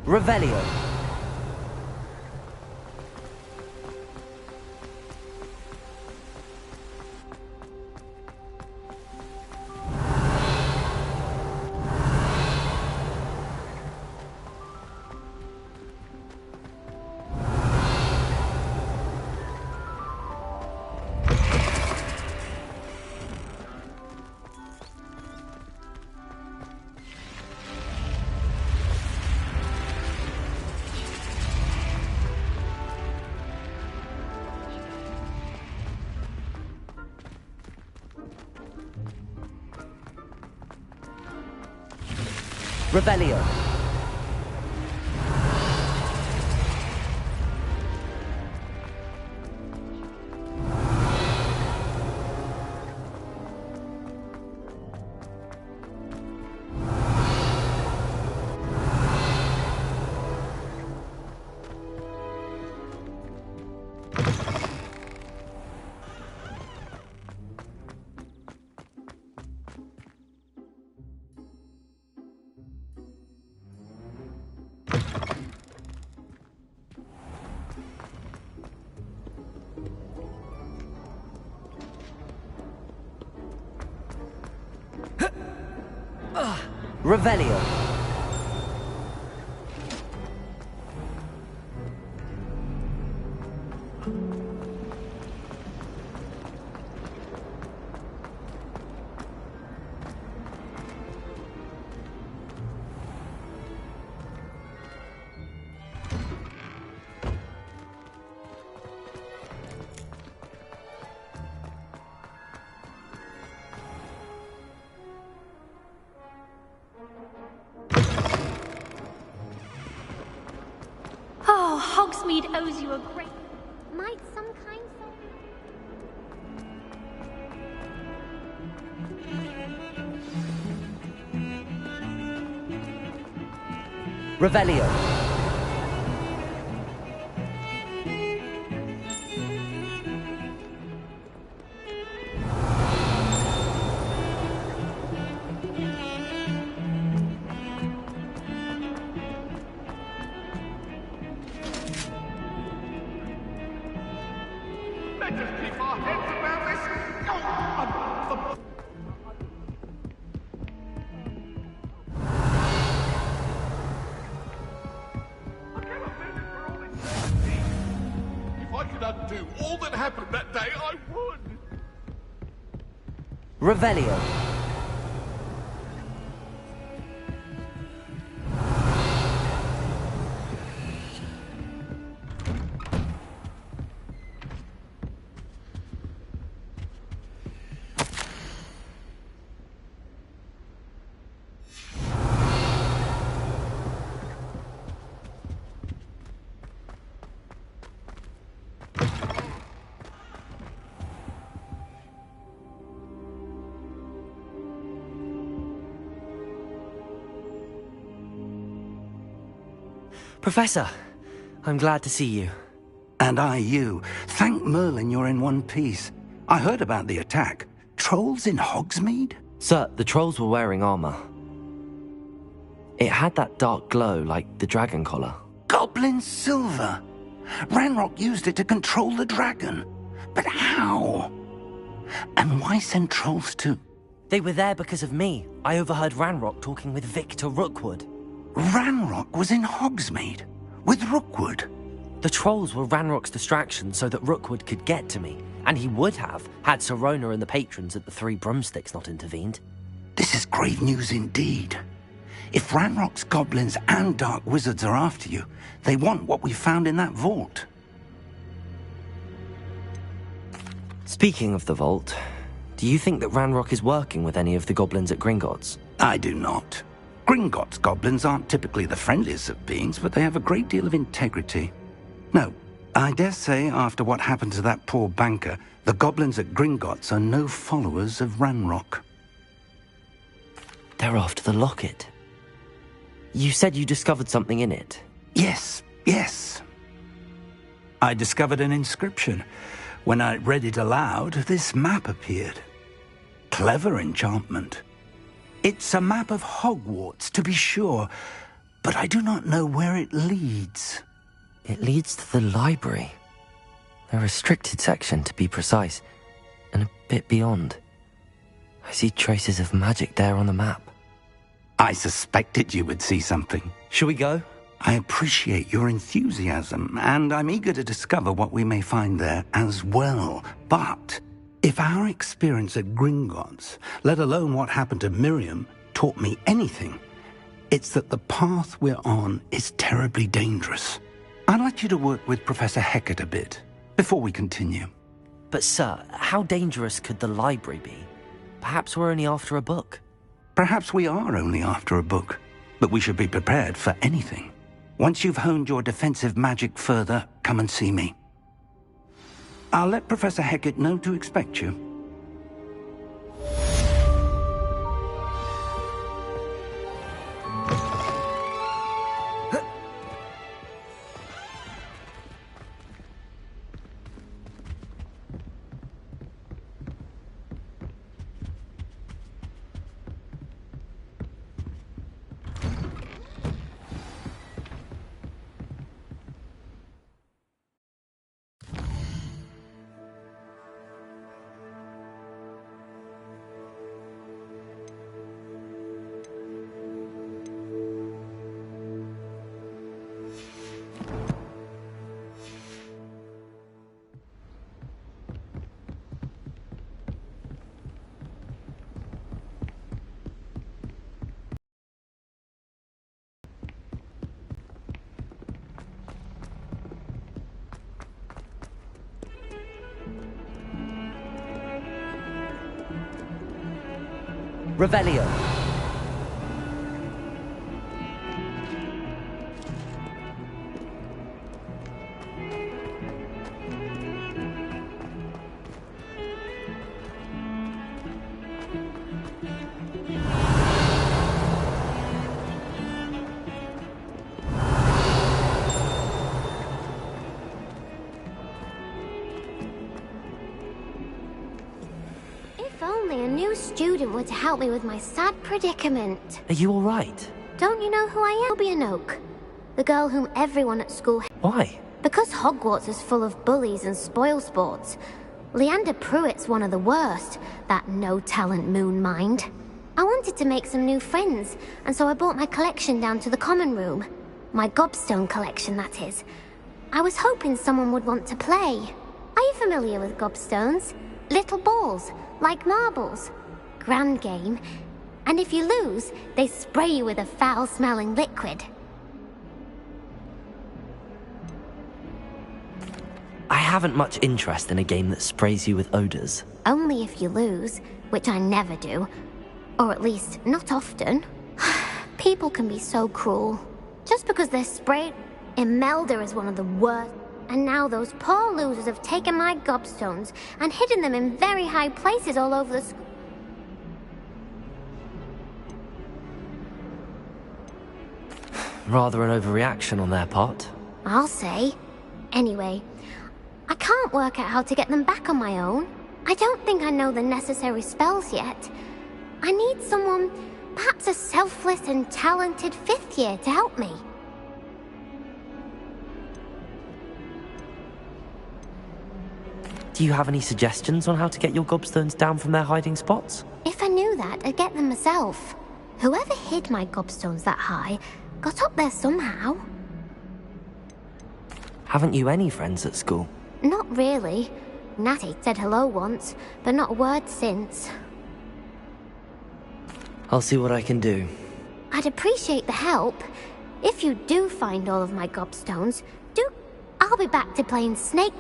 Revelio. Revelio. Revelio. Oh, Hogsmeade owes you a great... Might some kind Revelio. Let's just keep our heads around this. If I could undo all that happened that day, I would. Revelio. Professor, I'm glad to see you. And I you. Thank Merlin you're in one piece. I heard about the attack. Trolls in Hogsmeade? Sir, the trolls were wearing armor. It had that dark glow like the dragon collar. Goblin silver! Ranrock used it to control the dragon. But how? And why send trolls to... They were there because of me. I overheard Ranrock talking with Victor Rookwood. Ranrock was in Hogsmeade? With Rookwood? The trolls were Ranrock's distraction so that Rookwood could get to me. And he would have, had Sirona and the patrons at the Three Broomsticks not intervened. This is grave news indeed. If Ranrock's goblins and dark wizards are after you, they want what we found in that vault. Speaking of the vault, do you think that Ranrock is working with any of the goblins at Gringotts? I do not. Gringotts goblins aren't typically the friendliest of beings, but they have a great deal of integrity. No, I dare say after what happened to that poor banker, the goblins at Gringotts are no followers of Ranrock. They're after the locket. You said you discovered something in it. Yes. I discovered an inscription. When I read it aloud, this map appeared. Clever enchantment. It's a map of Hogwarts, to be sure, but I do not know where it leads. It leads to the library. The restricted section, to be precise, and a bit beyond. I see traces of magic there on the map. I suspected you would see something. Shall we go? I appreciate your enthusiasm, and I'm eager to discover what we may find there as well. But if our experience at Gringotts, let alone what happened to Miriam, taught me anything, it's that the path we're on is terribly dangerous. I'd like you to work with Professor Hecat a bit before we continue. But sir, how dangerous could the library be? Perhaps we're only after a book. Perhaps we are only after a book, but we should be prepared for anything. Once you've honed your defensive magic further, come and see me. I'll let Professor Hecat know to expect you. Revelio. If only a new student were to help me with my sad predicament. Are you all right? Don't you know who I am? Be an oak. The girl whom everyone at school... Why? Because Hogwarts is full of bullies and spoilsports. Leander Pruitt's one of the worst, that no-talent moon mind. I wanted to make some new friends, and so I brought my collection down to the common room. My gobstone collection, that is. I was hoping someone would want to play. Are you familiar with gobstones? Little balls, like marbles. Grand game. And if you lose, they spray you with a foul-smelling liquid. I haven't much interest in a game that sprays you with odors. Only if you lose, which I never do. Or at least, not often. People can be so cruel. Just because they're sprayed... Imelda is one of the worst. And now those poor losers have taken my gobstones and hidden them in very high places all over the school. Rather an overreaction on their part. I'll say. Anyway, I can't work out how to get them back on my own. I don't think I know the necessary spells yet. I need someone, perhaps a selfless and talented fifth year to help me. Do you have any suggestions on how to get your gobstones down from their hiding spots? If I knew that, I'd get them myself. Whoever hid my gobstones that high got up there somehow. Haven't you any friends at school? Not really. Natty said hello once, but not a word since. I'll see what I can do. I'd appreciate the help. If you do find all of my gobstones, I'll be back to playing Snake...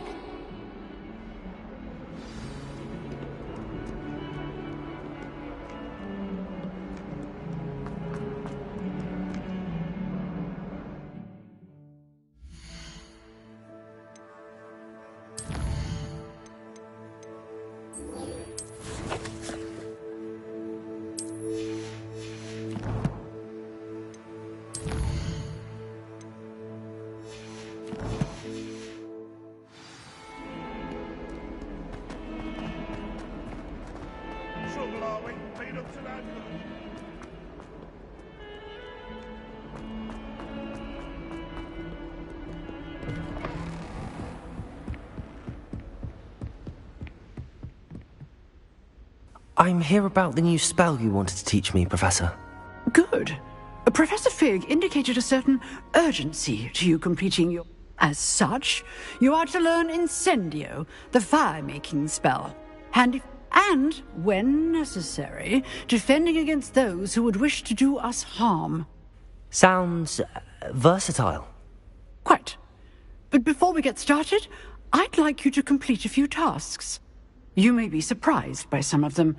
Trouble, are we? Been up to that? I'm here about the new spell you wanted to teach me, Professor. Good. Professor Fig indicated a certain urgency to you completing your... As such, you are to learn Incendio, the fire-making spell. And when necessary, defending against those who would wish to do us harm. Sounds versatile. Quite. But before we get started, I'd like you to complete a few tasks. You may be surprised by some of them.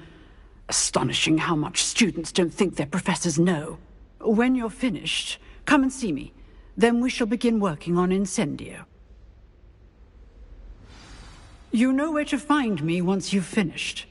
Astonishing how much students don't think their professors know. When you're finished, come and see me. Then we shall begin working on Incendio. You know where to find me once you've finished.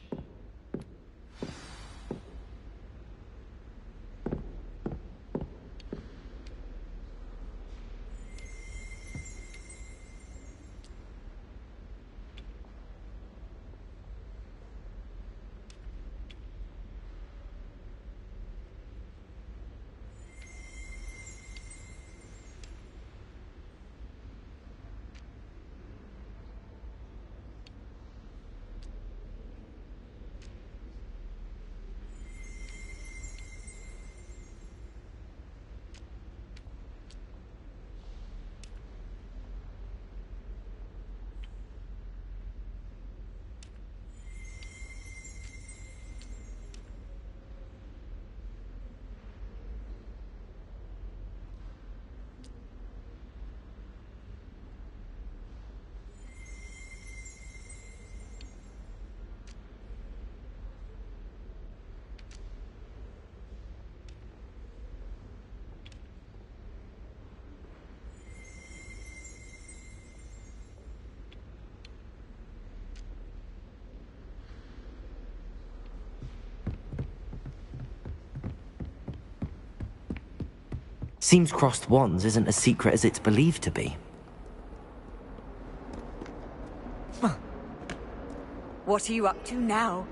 Seems crossed wands isn't as secret as it's believed to be. What are you up to now?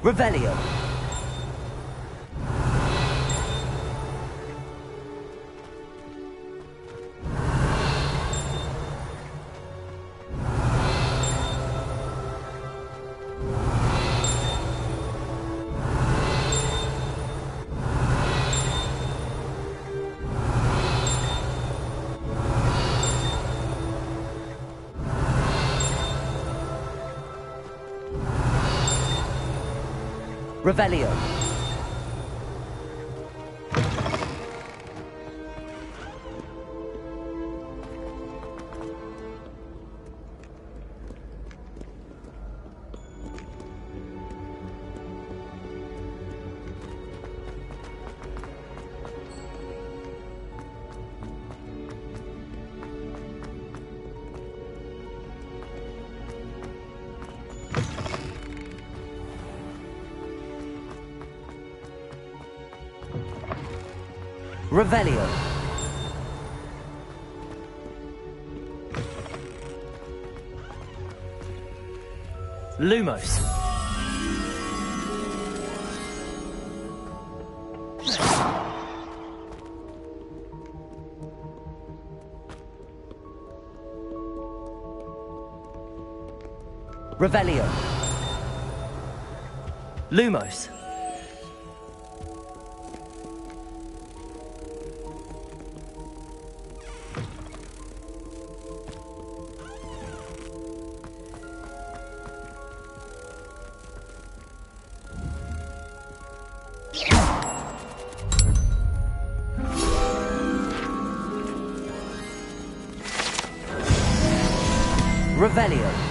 Revelio. Revelio. Revelio. Lumos. Revelio. Lumos. Revelio.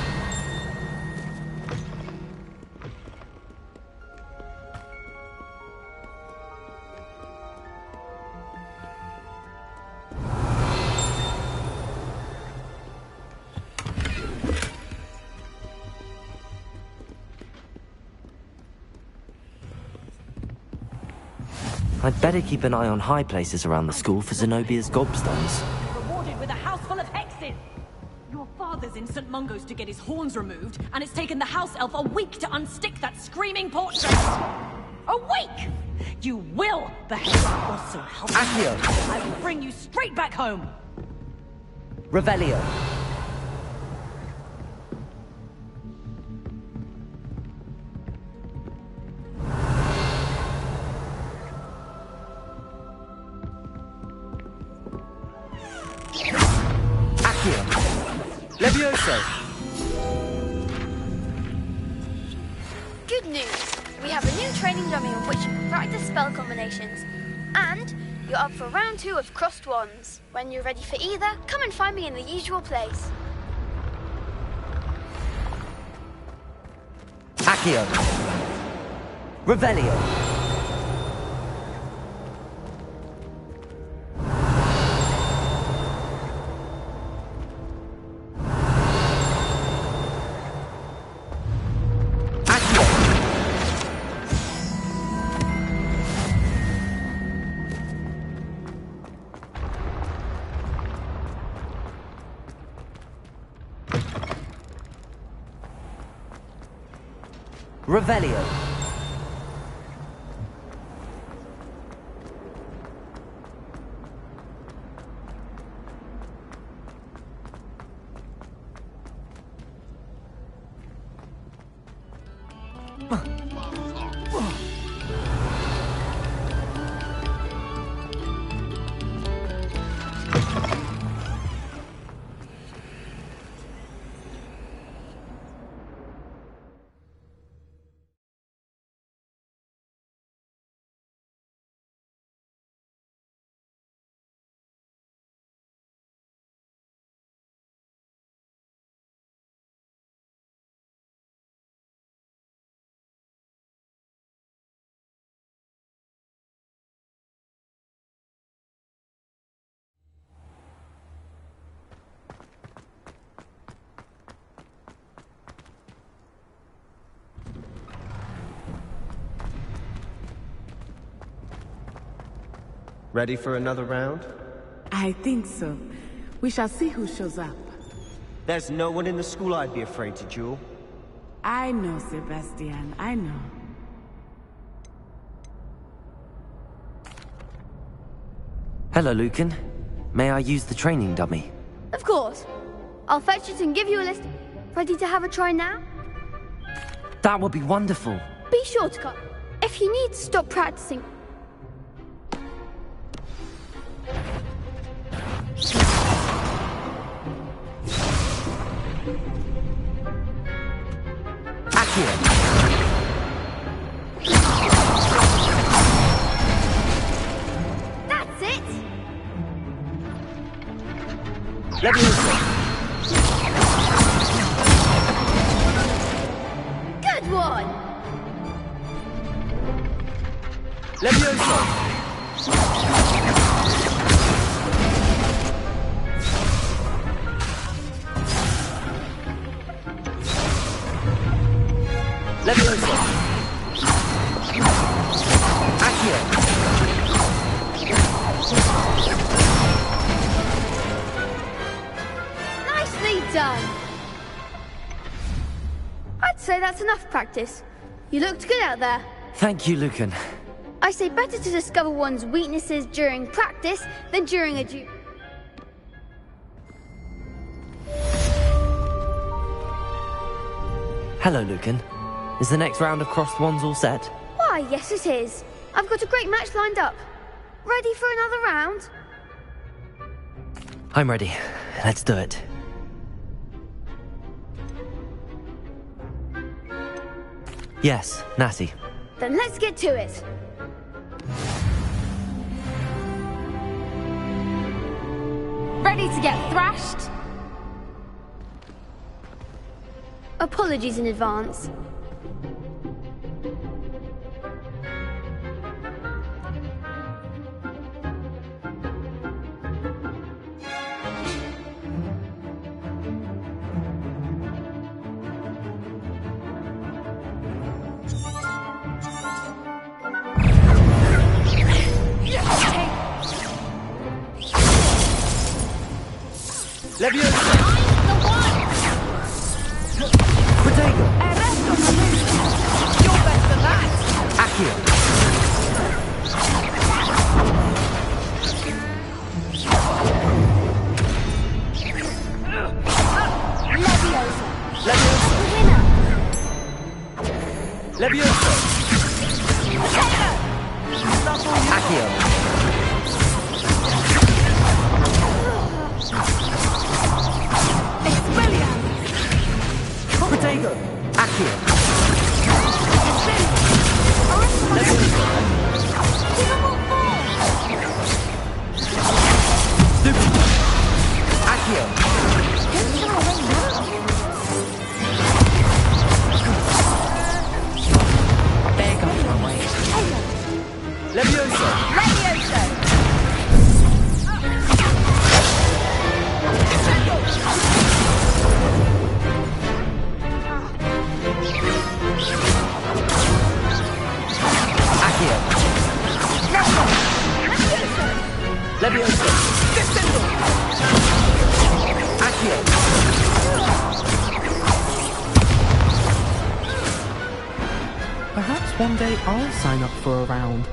I'd better keep an eye on high places around the school for Zenobia's gobstones. Rewarded with a house full of hexes! Your father's in St. Mungo's to get his horns removed, and it's taken the house elf a week to unstick that screaming portrait! A week! You will behave, or so help me. Accio! I will bring you straight back home! Revelio! Levioso! Good news! We have a new training dummy on which you can practice spell combinations. And you're up for round 2 of crossed wands. When you're ready for either, come and find me in the usual place. Accio! Revelio! Revelio. Ready for another round? I think so. We shall see who shows up. There's no one in the school I'd be afraid to duel. I know, Sebastian, I know. Hello, Lucan. May I use the training dummy? Of course. I'll fetch it and give you a list. Ready to have a try now? That would be wonderful. Be sure to come. If you need to stop practicing. That's it! Good one! Levioso! Levioso! Accio! Nicely done! I'd say that's enough practice. You looked good out there. Thank you, Lucan. I say better to discover one's weaknesses during practice than during a duel. Hello, Lucan. Is the next round of crossed wands all set? Why, yes it is. I've got a great match lined up. Ready for another round? I'm ready. Let's do it. Yes, Natty. Then let's get to it. Ready to get thrashed? Apologies in advance. Leviosa! I'm the one! Protego! You're better than that! Accio! Leviosa! Leviosa! Leviosa! Accio! Protego! Accio! Accio! There goes my way. Leviosa! Leviosa! Accio! Leviosa! Descendo! Accio! Perhaps one day I'll sign up for a round.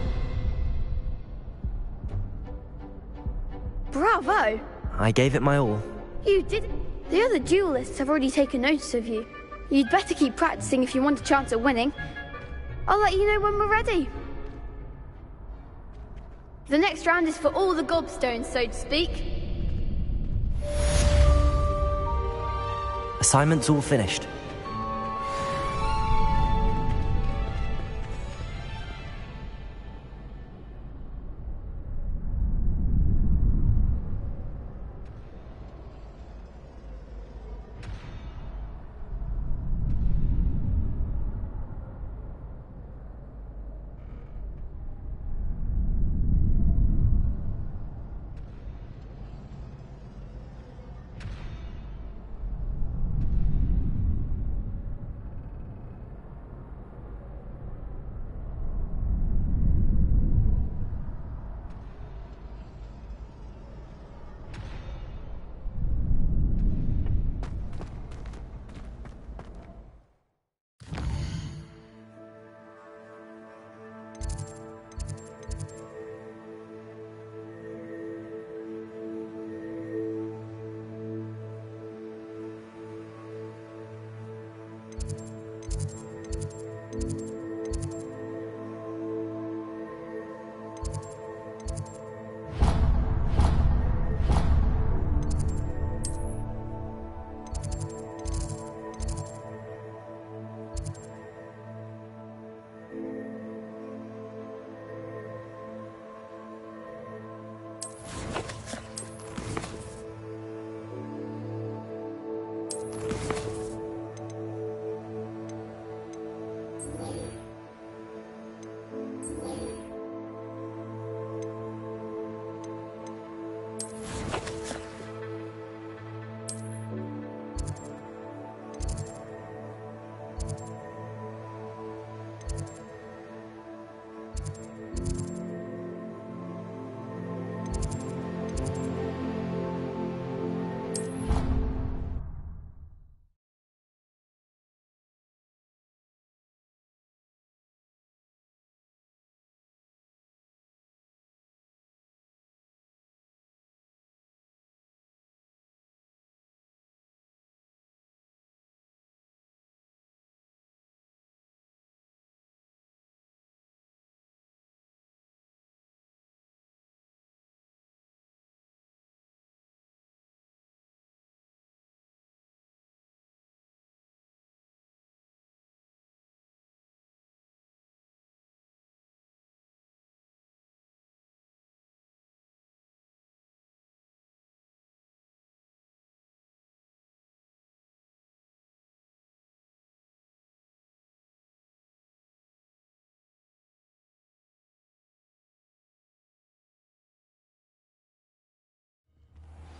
Bravo! I gave it my all. You did. The other duelists have already taken notice of you. You'd better keep practicing if you want a chance at winning. I'll let you know when we're ready. The next round is for all the gobstones, so to speak. Assignment's all finished.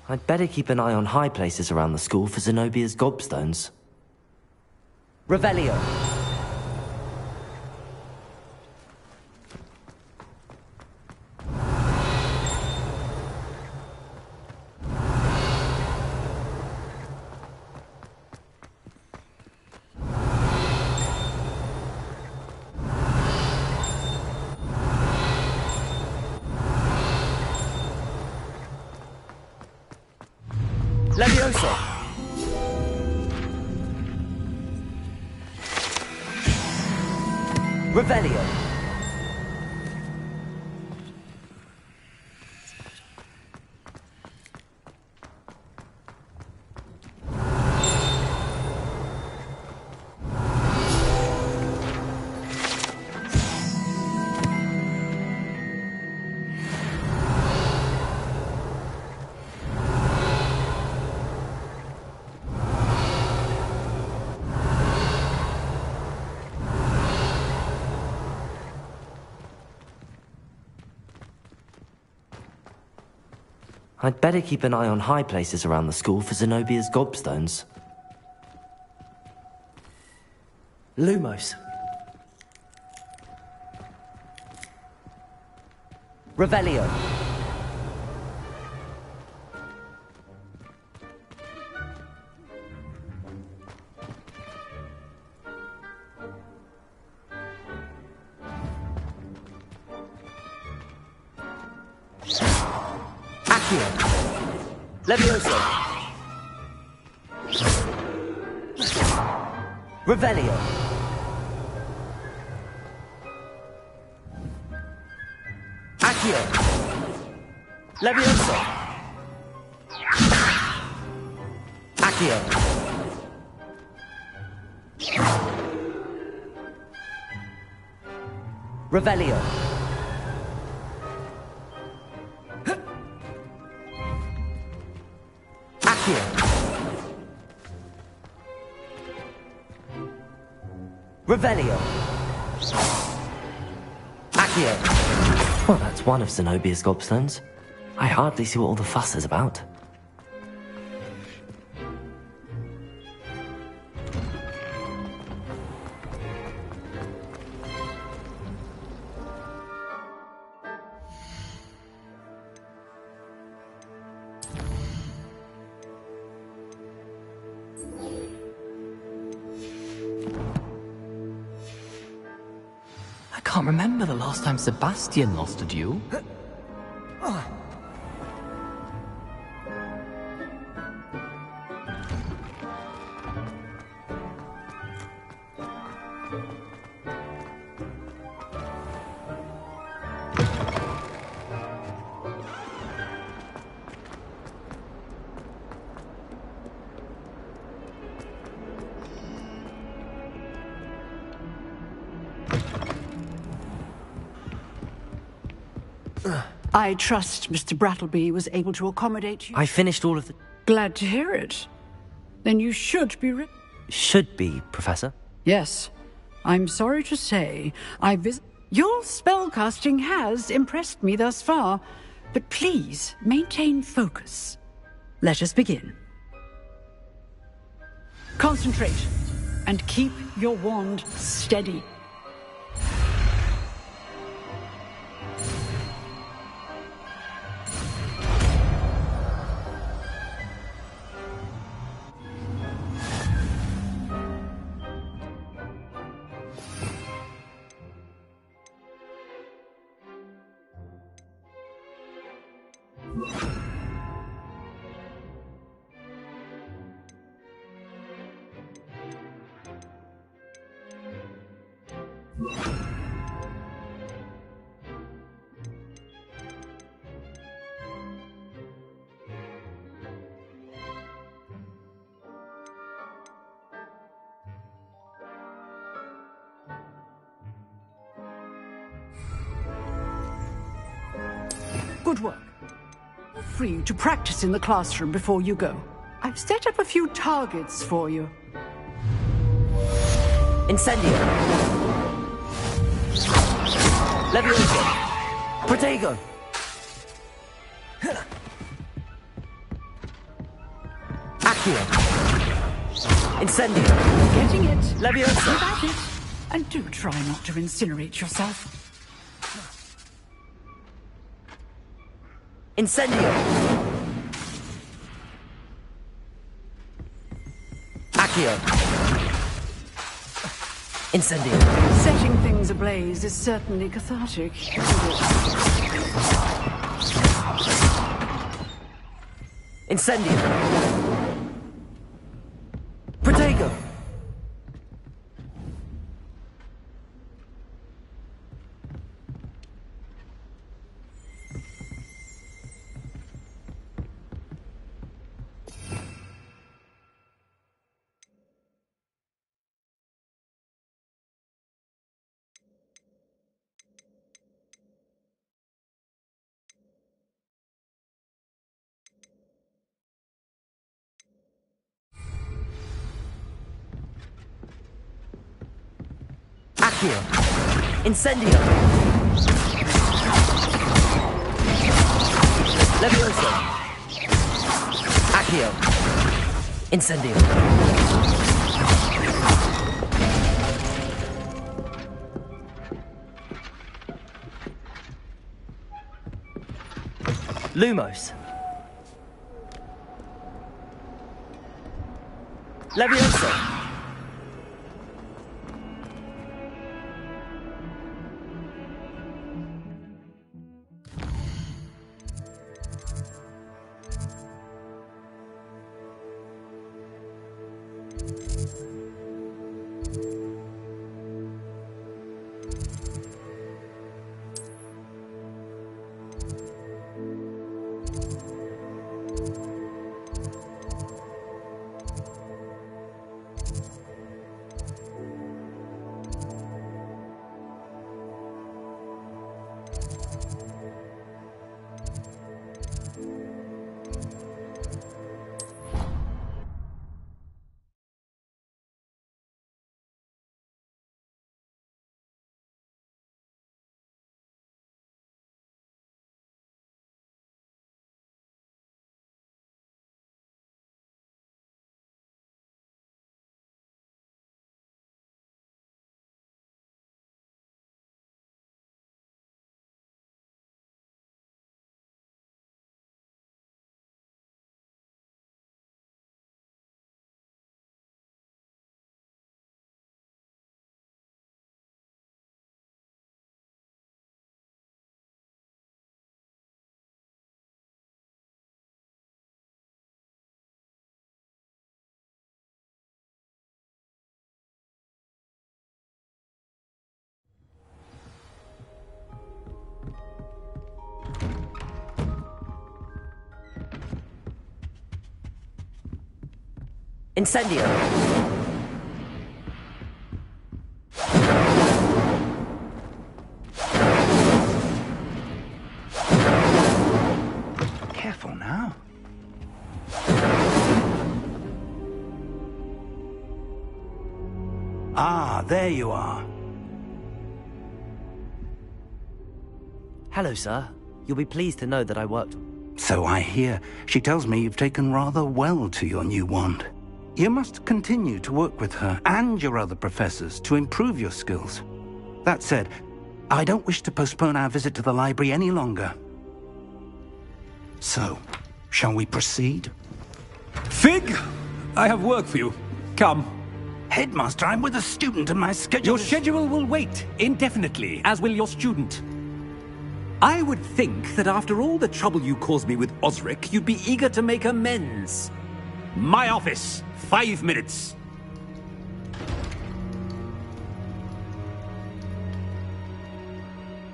I'd better keep an eye on high places around the school for Zenobia's gobstones. Revelio. Levioso! Revelio! I'd better keep an eye on high places around the school for Zenobia's gobstones. Lumos. Revelio. Levioso. Revelio. Accio. Levioso. Accio. Revelio. Revelio. Accio. Well, that's one of Zenobia's gobstones. I hardly see what all the fuss is about. I can't remember the last time Sebastian lost a duel. I trust Mr. Brattleby was able to accommodate you. I finished all of the... Glad to hear it. Then you should be Should be, Professor. Yes. I'm sorry to say, Your spellcasting has impressed me thus far, but please maintain focus. Let us begin. Concentrate, and keep your wand steady. Good work. Feel free to practice in the classroom before you go. I've set up a few targets for you. Incendio. Levioso. Protego. Accio. Incendio. Getting it. Levioso. Keep at it. And do try not to incinerate yourself. Incendio. Accio. Incendio. Setting things ablaze is certainly cathartic, isn't it? Incendio. Protego. Accio. Incendio. Levioso. Accio. Incendio. Lumos. Levioso. Incendio. Careful now. Ah, there you are. Hello, sir. You'll be pleased to know that I worked... So I hear. She tells me you've taken rather well to your new wand. You must continue to work with her and your other professors to improve your skills. That said, I don't wish to postpone our visit to the library any longer. So, shall we proceed? Fig, I have work for you. Come. Headmaster, I'm with a student and my schedule Your schedule will wait indefinitely, as will your student. I would think that after all the trouble you caused me with Osric, you'd be eager to make amends. My office, 5 minutes.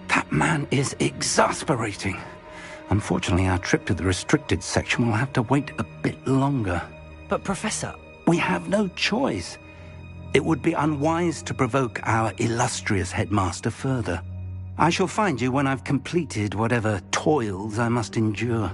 That man is exasperating. Unfortunately, our trip to the restricted section will have to wait a bit longer. But, Professor... We have no choice. It would be unwise to provoke our illustrious headmaster further. I shall find you when I've completed whatever toils I must endure.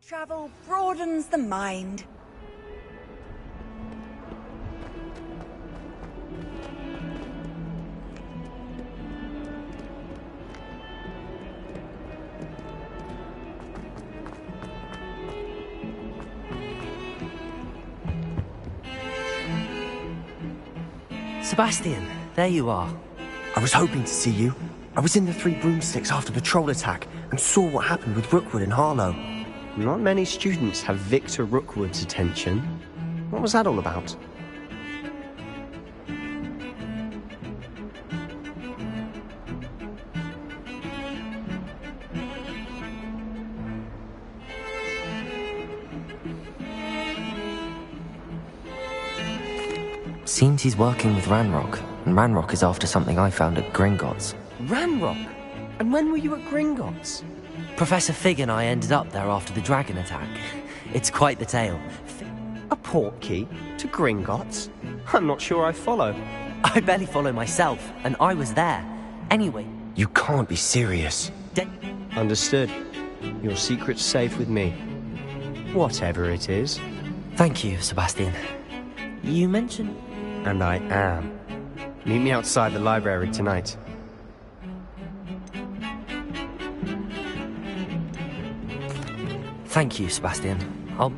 Travel broadens the mind. Sebastian, there you are. I was hoping to see you. I was in the Three Broomsticks after the troll attack and saw what happened with Rookwood and Harlow. Not many students have Victor Rookwood's attention. What was that all about? Seems he's working with Ranrock, and Ranrock is after something I found at Gringotts. Ranrock? And when were you at Gringotts? Professor Fig and I ended up there after the dragon attack. It's quite the tale. A portkey to Gringotts? I'm not sure I follow. I barely follow myself, and I was there. Anyway... You can't be serious. Understood. Your secret's safe with me. Whatever it is. Thank you, Sebastian. You mentioned... And I am. Meet me outside the library tonight. Thank you, Sebastian. I'll...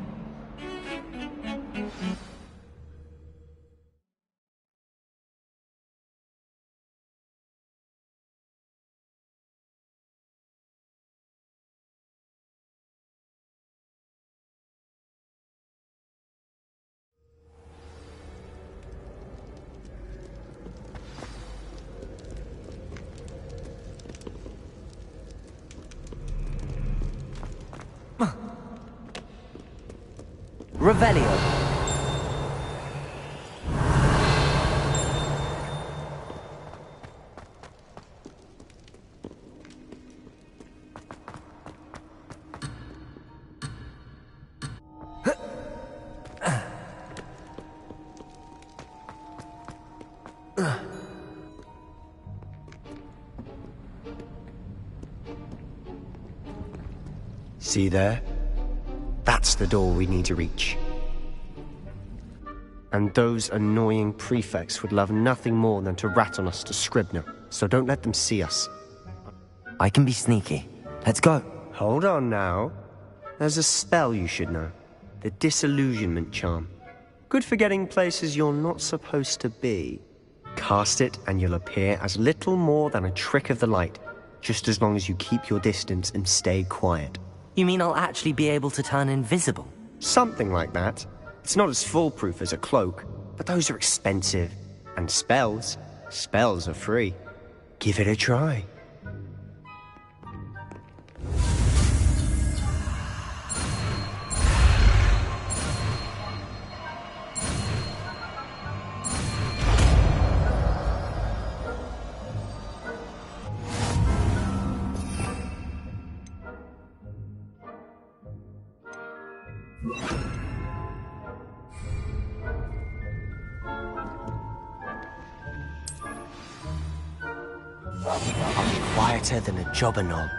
Revelio. See there? That's the door we need to reach. And those annoying prefects would love nothing more than to rat on us to Scribner, so don't let them see us. I can be sneaky. Let's go. Hold on now. There's a spell you should know. The Disillusionment Charm. Good for getting places you're not supposed to be. Cast it and you'll appear as little more than a trick of the light, just as long as you keep your distance and stay quiet. You mean I'll actually be able to turn invisible? Something like that. It's not as foolproof as a cloak, but those are expensive. And spells are free. Give it a try. I'll be quieter than a jobberknoll.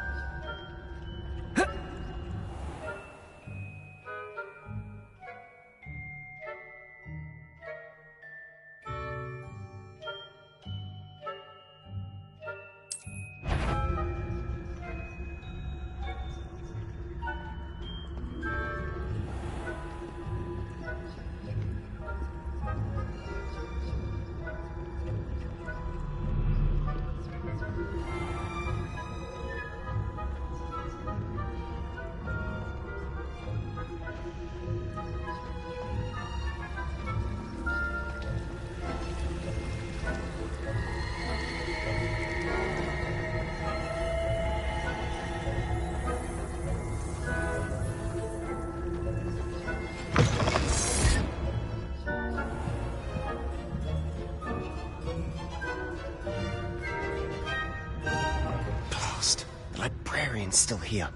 Still here.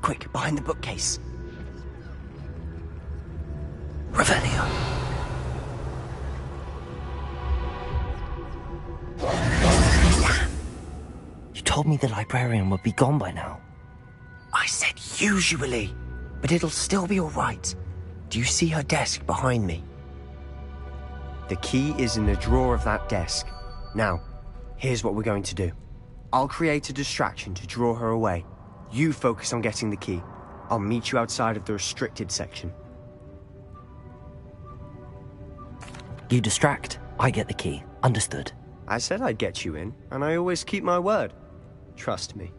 Quick, behind the bookcase. Revelio. You told me the librarian would be gone by now. I said usually. but it'll still be all right. Do you see her desk behind me? The key is in the drawer of that desk. Now, here's what we're going to do. I'll create a distraction to draw her away. You focus on getting the key. I'll meet you outside of the restricted section. You distract, I get the key. Understood. I said I'd get you in, and I always keep my word. Trust me.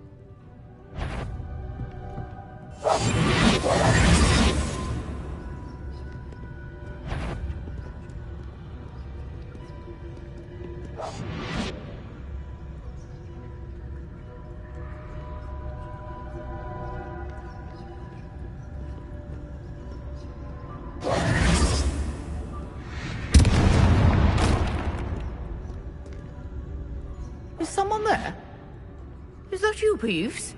Is someone there? Is that you, Peeves?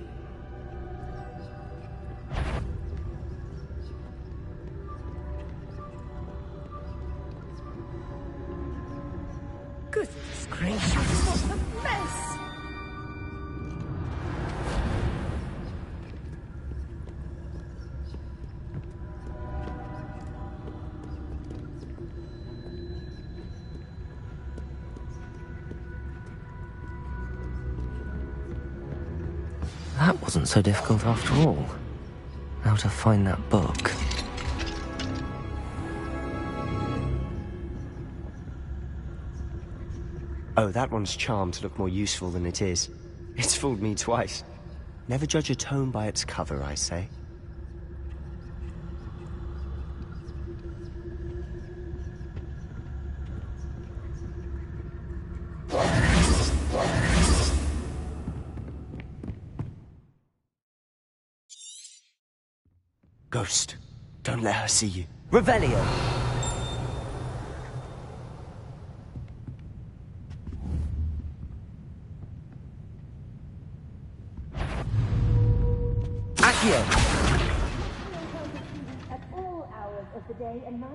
Goodness gracious, what a mess! That wasn't so difficult after all. How to find that book. Oh, that one's charmed to look more useful than it is. It's fooled me twice. Never judge a tome by its cover, I say. Ghost, don't let her see you. Revelio! Accio! At all hours of the day and night?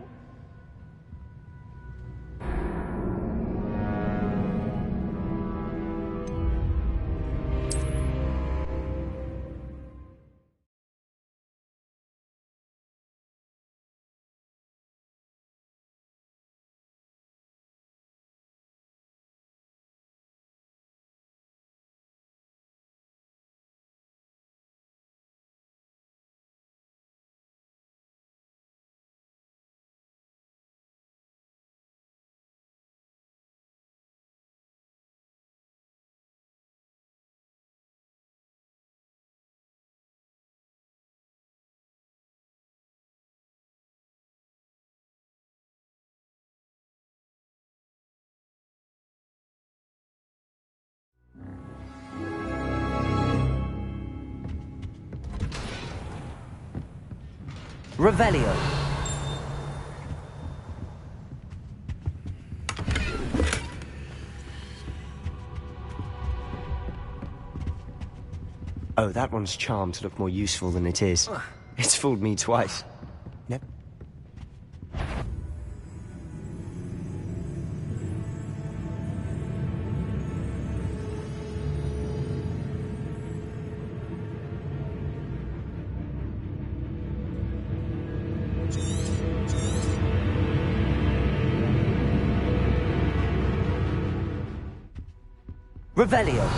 Revelio! Oh, that one's charmed to look more useful than it is. It's fooled me twice. Never. Revelio!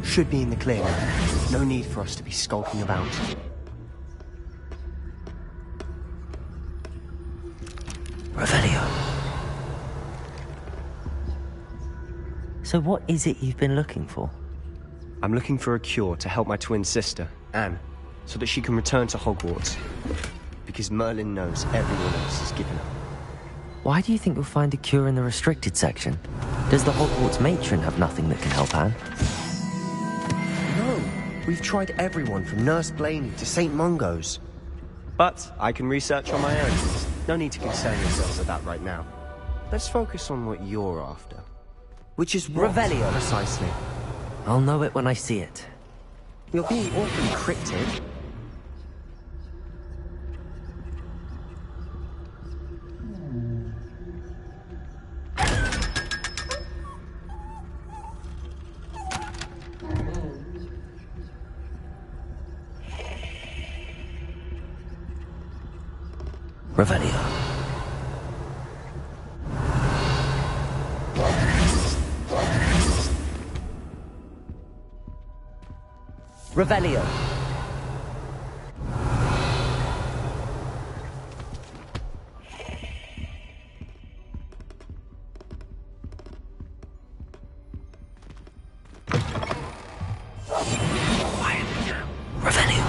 Should be in the clear now. No need for us to be skulking about. Revelio. So what is it you've been looking for? I'm looking for a cure to help my twin sister, Anne, so that she can return to Hogwarts. Because Merlin knows everyone else has given up. Why do you think you'll find a cure in the restricted section? Does the Hogwarts matron have nothing that can help Anne? No, we've tried everyone from Nurse Blaney to St. Mungo's. But I can research on my own. No need to concern yourselves with that right now. Let's focus on what you're after. Which is what? Revelio. Precisely. I'll know it when I see it. You're being awfully cryptic. Revelio. Revelio. Quietly now. Revelio.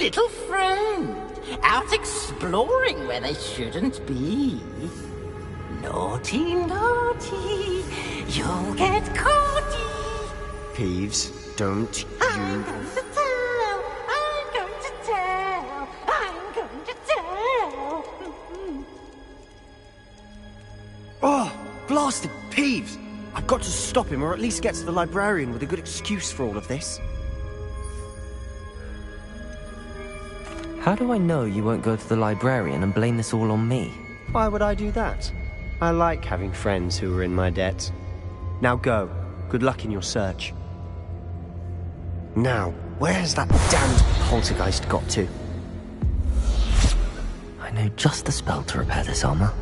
Little friend, out exploring where they shouldn't be. Naughty, naughty, you'll get caughty. Peeves, don't I'm going to tell, I'm going to tell, I'm going to tell. Oh, blasted Peeves! I've got to stop him, or at least get to the librarian with a good excuse for all of this. How do I know you won't go to the librarian and blame this all on me? Why would I do that? I like having friends who are in my debt. Now go. Good luck in your search. Now, where's that damned poltergeist got to? I know just the spell to repair this armor.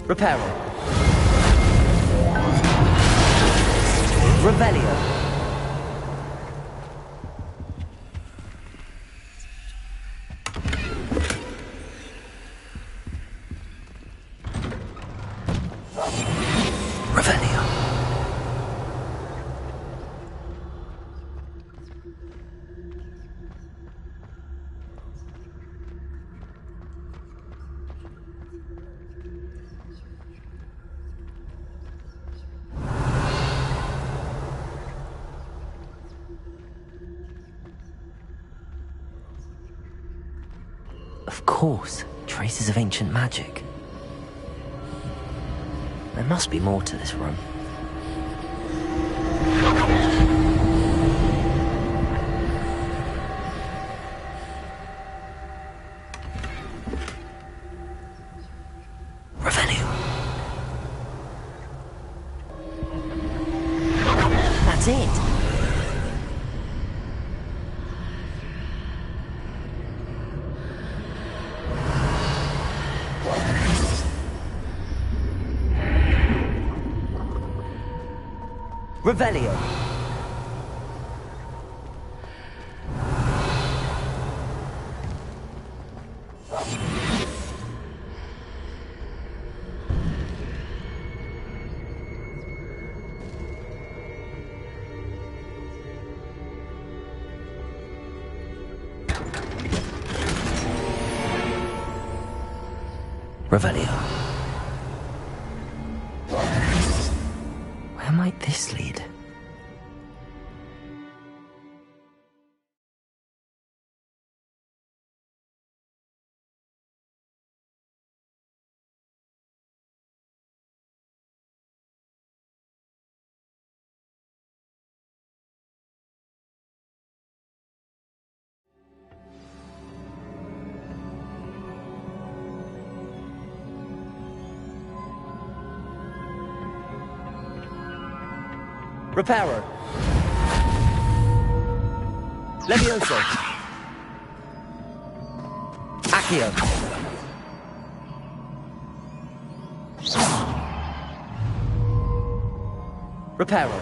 Reparo. Revelio. Revelio. Of course, traces of ancient magic. There must be more to this room. Revelio. That's it. Revelio. Revelio. Where might this lead? Reparo. Levioso. Accio. Reparo.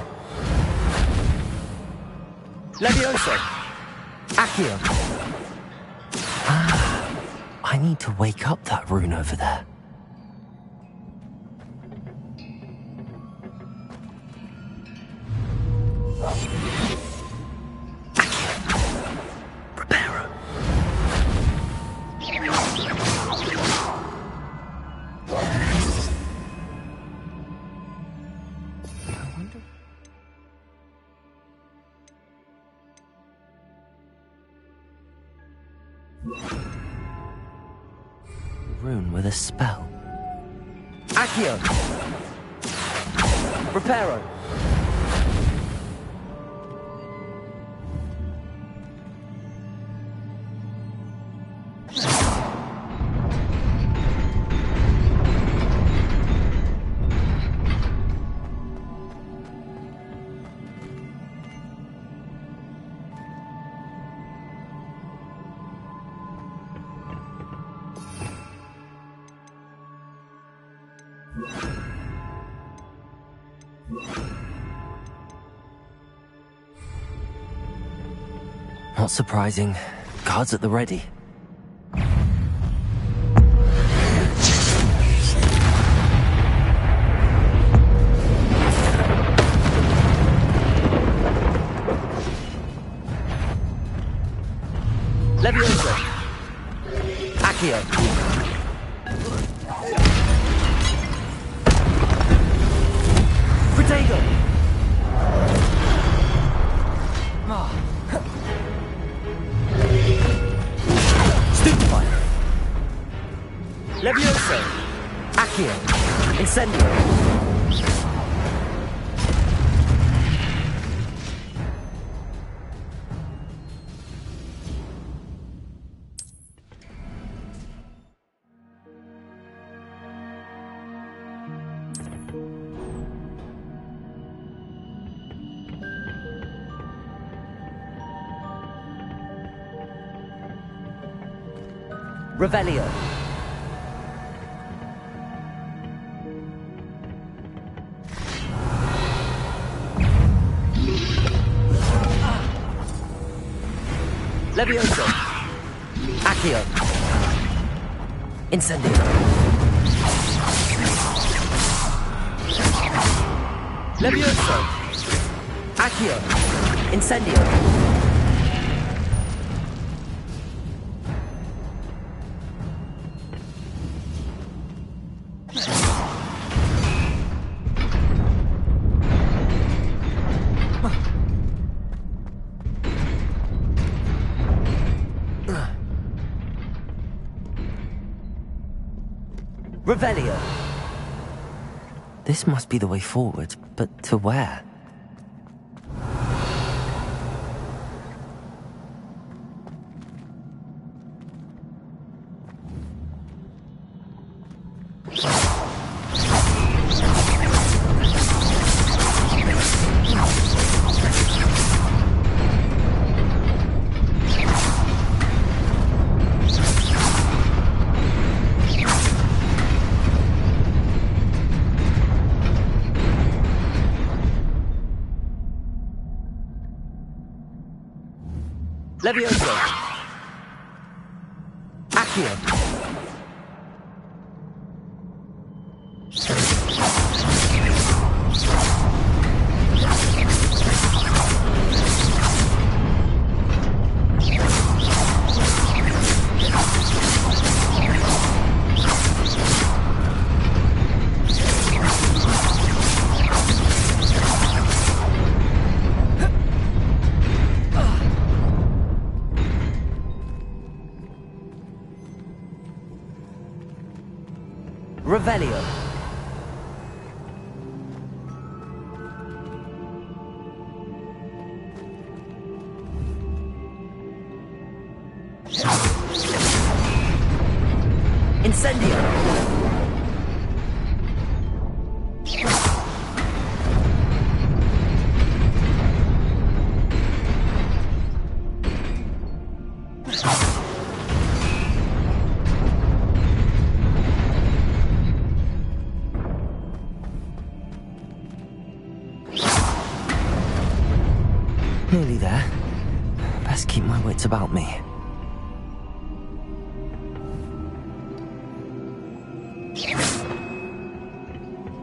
Levioso. Accio. I need to wake up that rune over there. Rune with a spell. Accio. Reparo. Not surprising. Guards at the ready. Levioso. Accio. Protego. Stupefy. Levioso. Accio. Incendio. Revelio. Levioso. Accio. Incendio. Levioso. Accio. Incendio. Revelio. This must be the way forward, but to where? Levioso. Accio. Revelio. Incendio. Nearly there. Best keep my wits about me.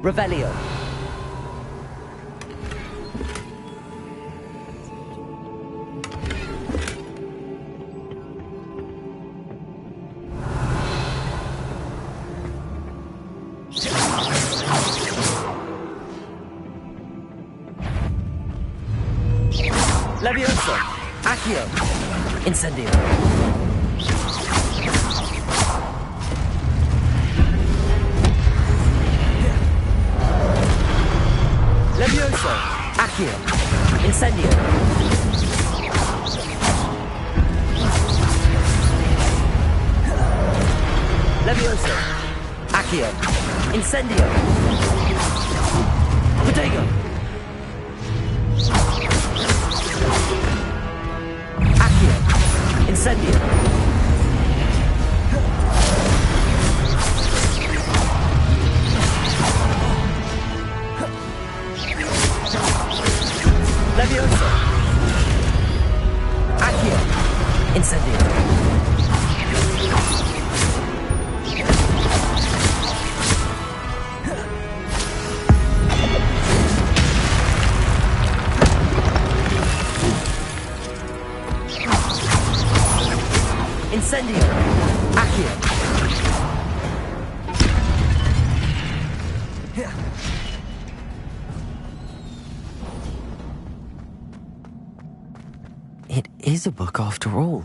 Revelio. Levioso. Accio. Incendio. Levioso. Accio. Incendio. Levioso. Accio. Incendio. Protego. Accio. Incendio. Levioso. Accio. Incendio. Incendio. Accio. It is a book after all.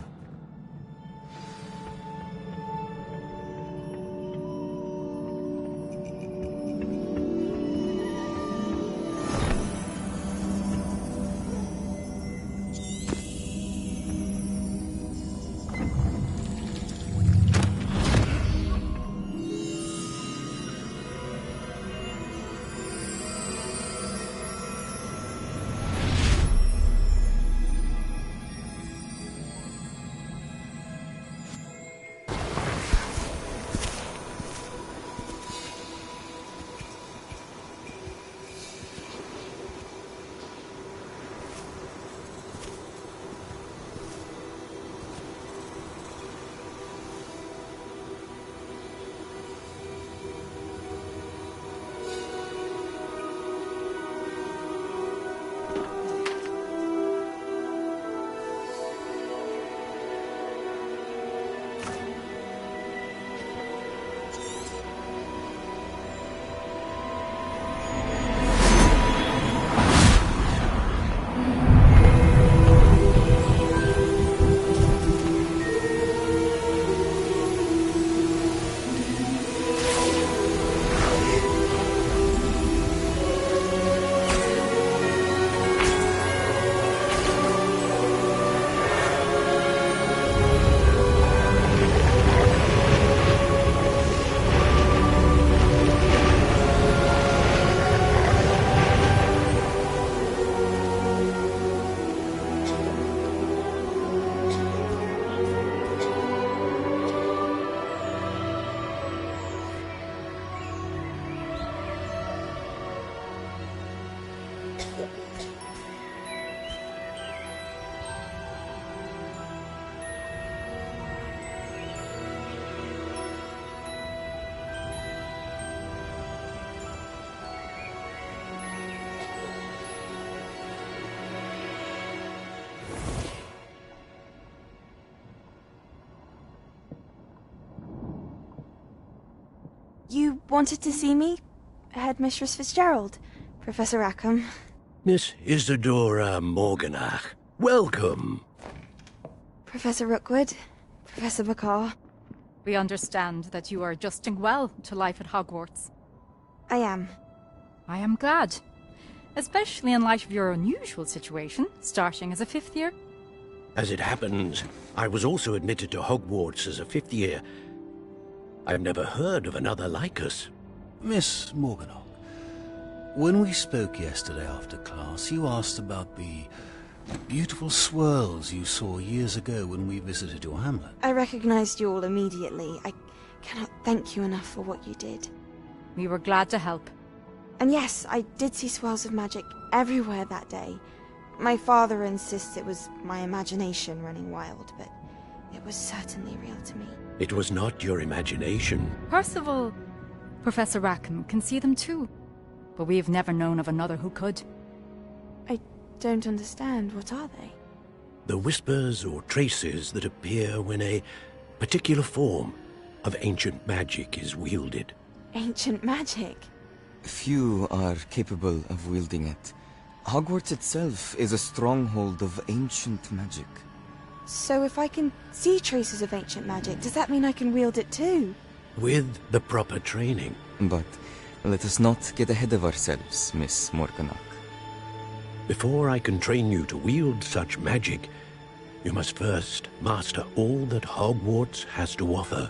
You wanted to see me? Headmistress Fitzgerald, Professor Rackham. Miss Isadora Morganach, welcome. Professor Rookwood, Professor McCaw. We understand that you are adjusting well to life at Hogwarts. I am. I am glad. Especially in light of your unusual situation, starting as a 5th year. As it happens, I was also admitted to Hogwarts as a 5th year. I've never heard of another like us. Miss Morganach, when we spoke yesterday after class, you asked about the beautiful swirls you saw years ago when we visited your hamlet. I recognized you all immediately. I cannot thank you enough for what you did. We were glad to help. And yes, I did see swirls of magic everywhere that day. My father insists it was my imagination running wild, but it was certainly real to me. It was not your imagination. Percival, Professor Rackham can see them too. But we've never known of another who could. I don't understand. What are they? The whispers or traces that appear when a particular form of ancient magic is wielded. Ancient magic? Few are capable of wielding it. Hogwarts itself is a stronghold of ancient magic. So if I can see traces of ancient magic, does that mean I can wield it too? With the proper training. But let us not get ahead of ourselves, Miss Morganach. Before I can train you to wield such magic, you must first master all that Hogwarts has to offer.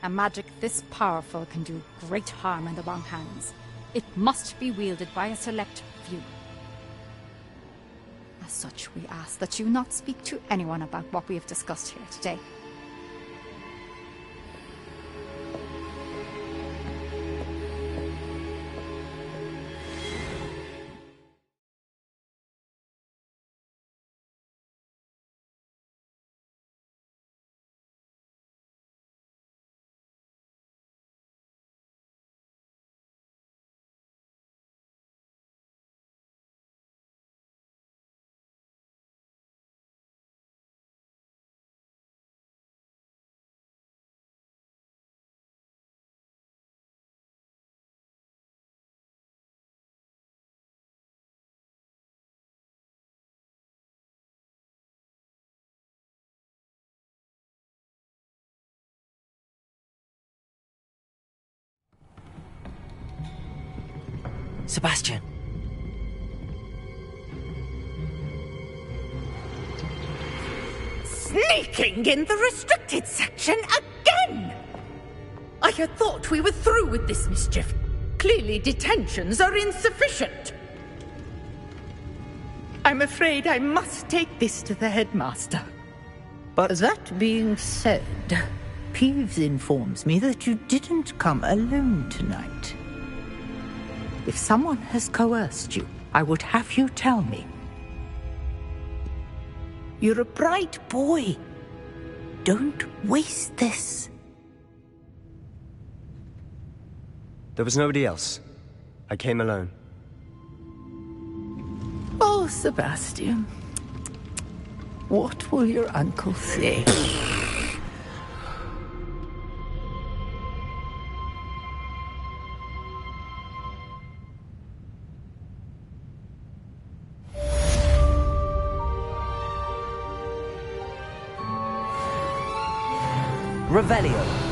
A magic this powerful can do great harm in the wrong hands. It must be wielded by a select few. As such, we ask that you not speak to anyone about what we have discussed here today. Sebastian. Sneaking in the restricted section again! I had thought we were through with this mischief. Clearly detentions are insufficient. I'm afraid I must take this to the headmaster. But that being said, Peeves informs me that you didn't come alone tonight. If someone has coerced you, I would have you tell me. You're a bright boy. Don't waste this. There was nobody else. I came alone. Oh, Sebastian. What will your uncle say? Revelio.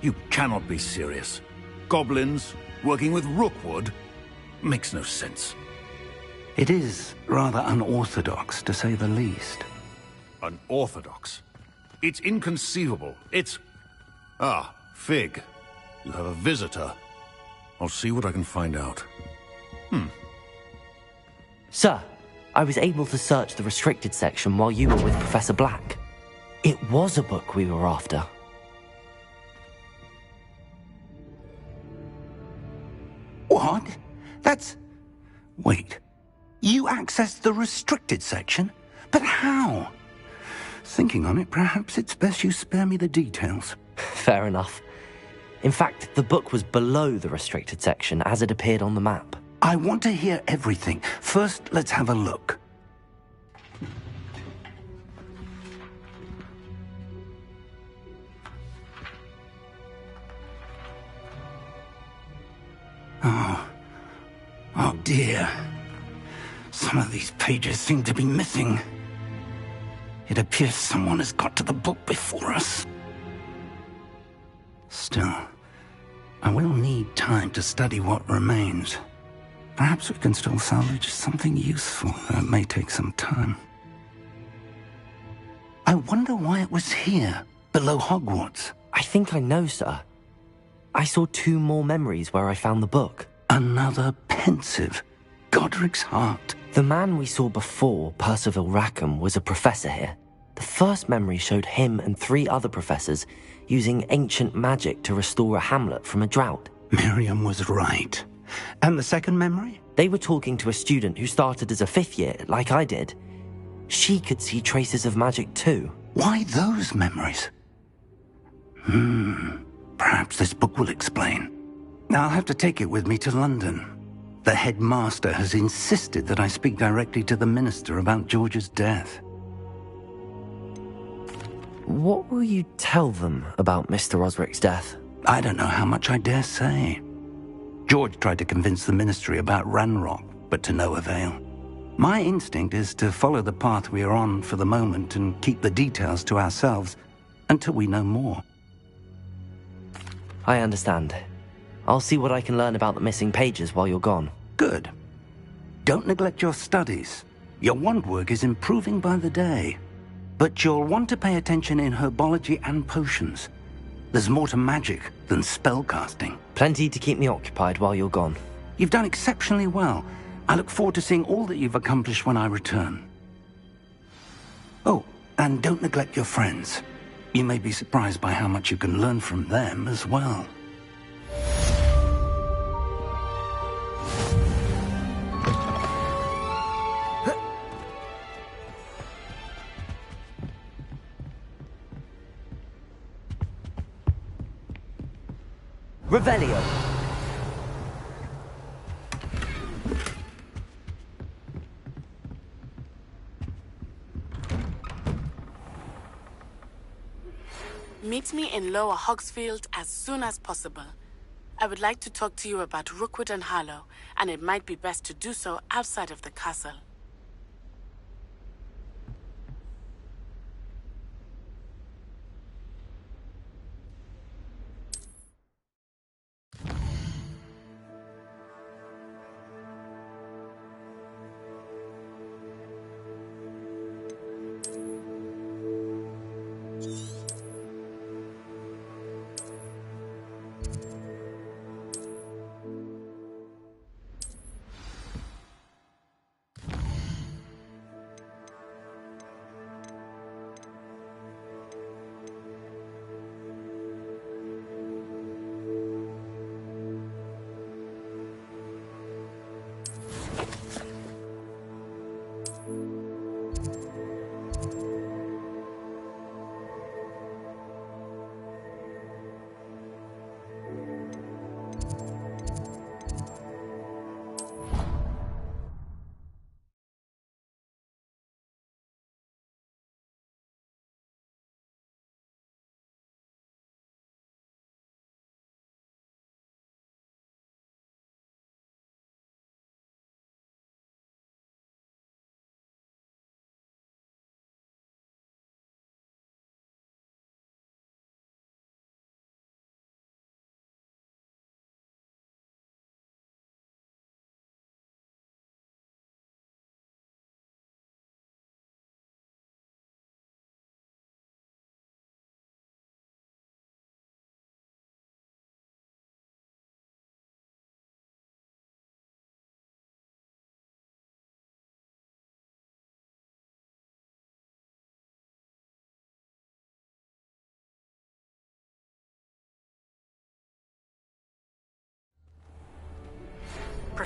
You cannot be serious. Goblins working with Rookwood makes no sense. It is rather unorthodox, to say the least. Unorthodox? It's inconceivable. It's... Ah, Fig. You have a visitor. I'll see what I can find out. Sir, I was able to search the restricted section while you were with Professor Black. It was a book we were after. What? That's... Wait. You accessed the restricted section? But how? Thinking on it, perhaps it's best you spare me the details. Fair enough. In fact, the book was below the restricted section as it appeared on the map. I want to hear everything. First, let's have a look. Oh dear. Some of these pages seem to be missing. It appears someone has got to the book before us. Still, I will need time to study what remains. Perhaps we can still salvage something useful, though it may take some time. I wonder why it was here, below Hogwarts. I think I know, sir. I saw 2 more memories where I found the book. Another pensive. Godric's heart. The man we saw before, Percival Rackham, was a professor here. The first memory showed him and 3 other professors using ancient magic to restore a hamlet from a drought. Miriam was right. And the second memory? They were talking to a student who started as a 5th year, like I did. She could see traces of magic too. Why those memories? Perhaps this book will explain. I'll have to take it with me to London. The headmaster has insisted that I speak directly to the minister about George's death. What will you tell them about Mr. Osric's death? I don't know how much I dare say. George tried to convince the ministry about Ranrock, but to no avail. My instinct is to follow the path we are on for the moment and keep the details to ourselves until we know more. I understand. I'll see what I can learn about the missing pages while you're gone. Good. Don't neglect your studies. Your wand work is improving by the day. But you'll want to pay attention in herbology and potions. There's more to magic than spellcasting. Plenty to keep me occupied while you're gone. You've done exceptionally well. I look forward to seeing all that you've accomplished when I return. Oh, and don't neglect your friends. You may be surprised by how much you can learn from them as well. Revelio. Meet me in Lower Hogsfield as soon as possible. I would like to talk to you about Rookwood and Harlow, and it might be best to do so outside of the castle.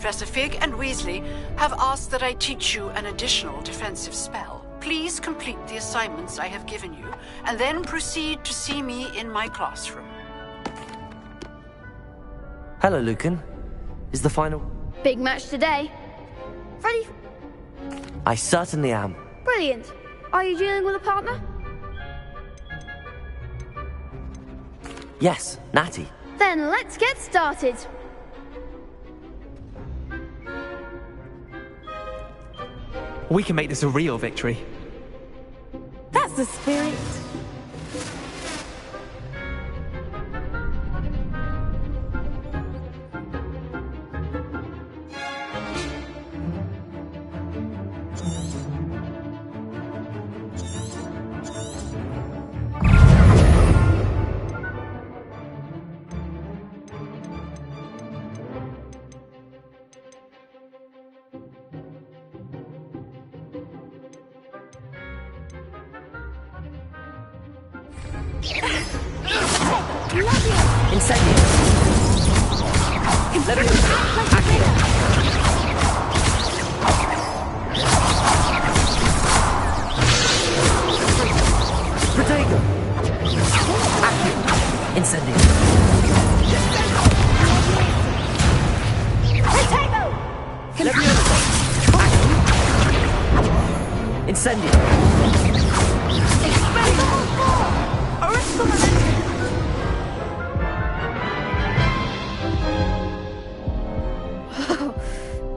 Professor Fig and Weasley have asked that I teach you an additional defensive spell. Please complete the assignments I have given you, and then proceed to see me in my classroom. Hello, Lucan. Is the final... Big match today. Ready? I certainly am. Brilliant. Are you dealing with a partner? Yes, Natty. Then let's get started. We can make this a real victory. That's the spirit.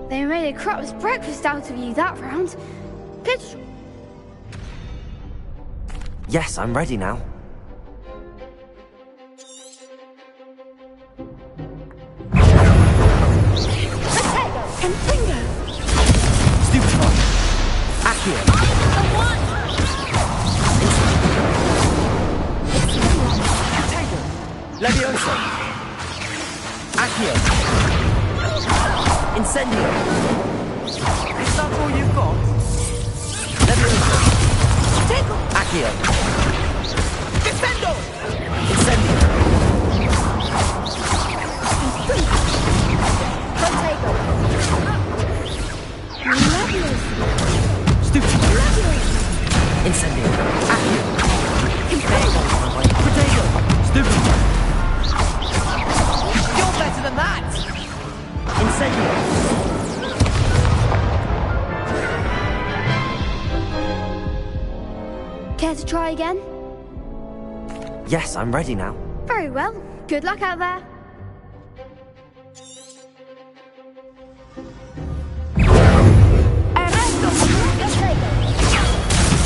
They made a crap's breakfast out of you that round. Pitch. Yes, I'm ready now. Levioso! Accio! Incendio! Is that all you've got? Levioso! Accio! Defendo! Incendio! Protego! Stupid! Incendio! Accio! Protego! Stupid! You're better than that! Incendio! Care to try again? Yes, I'm ready now. Very well. Good luck out there.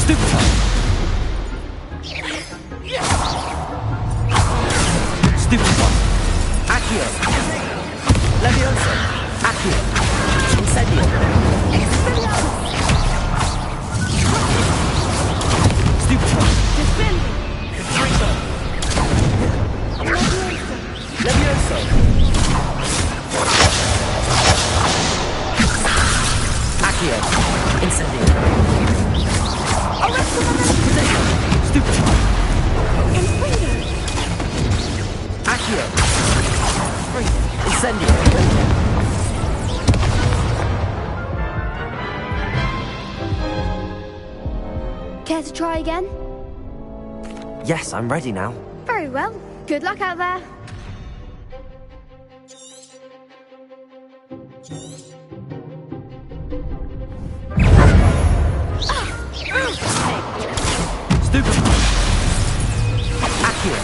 Stupid! Stupid one! Accio! Levioso! Accio! Incendio! Stupid one! Catrico! Levioso! Accio! Incendio! Stupid one! Accio! Incendio! Care to try again? Yes, I'm ready now. Very well. Good luck out there. Stupid! Accio!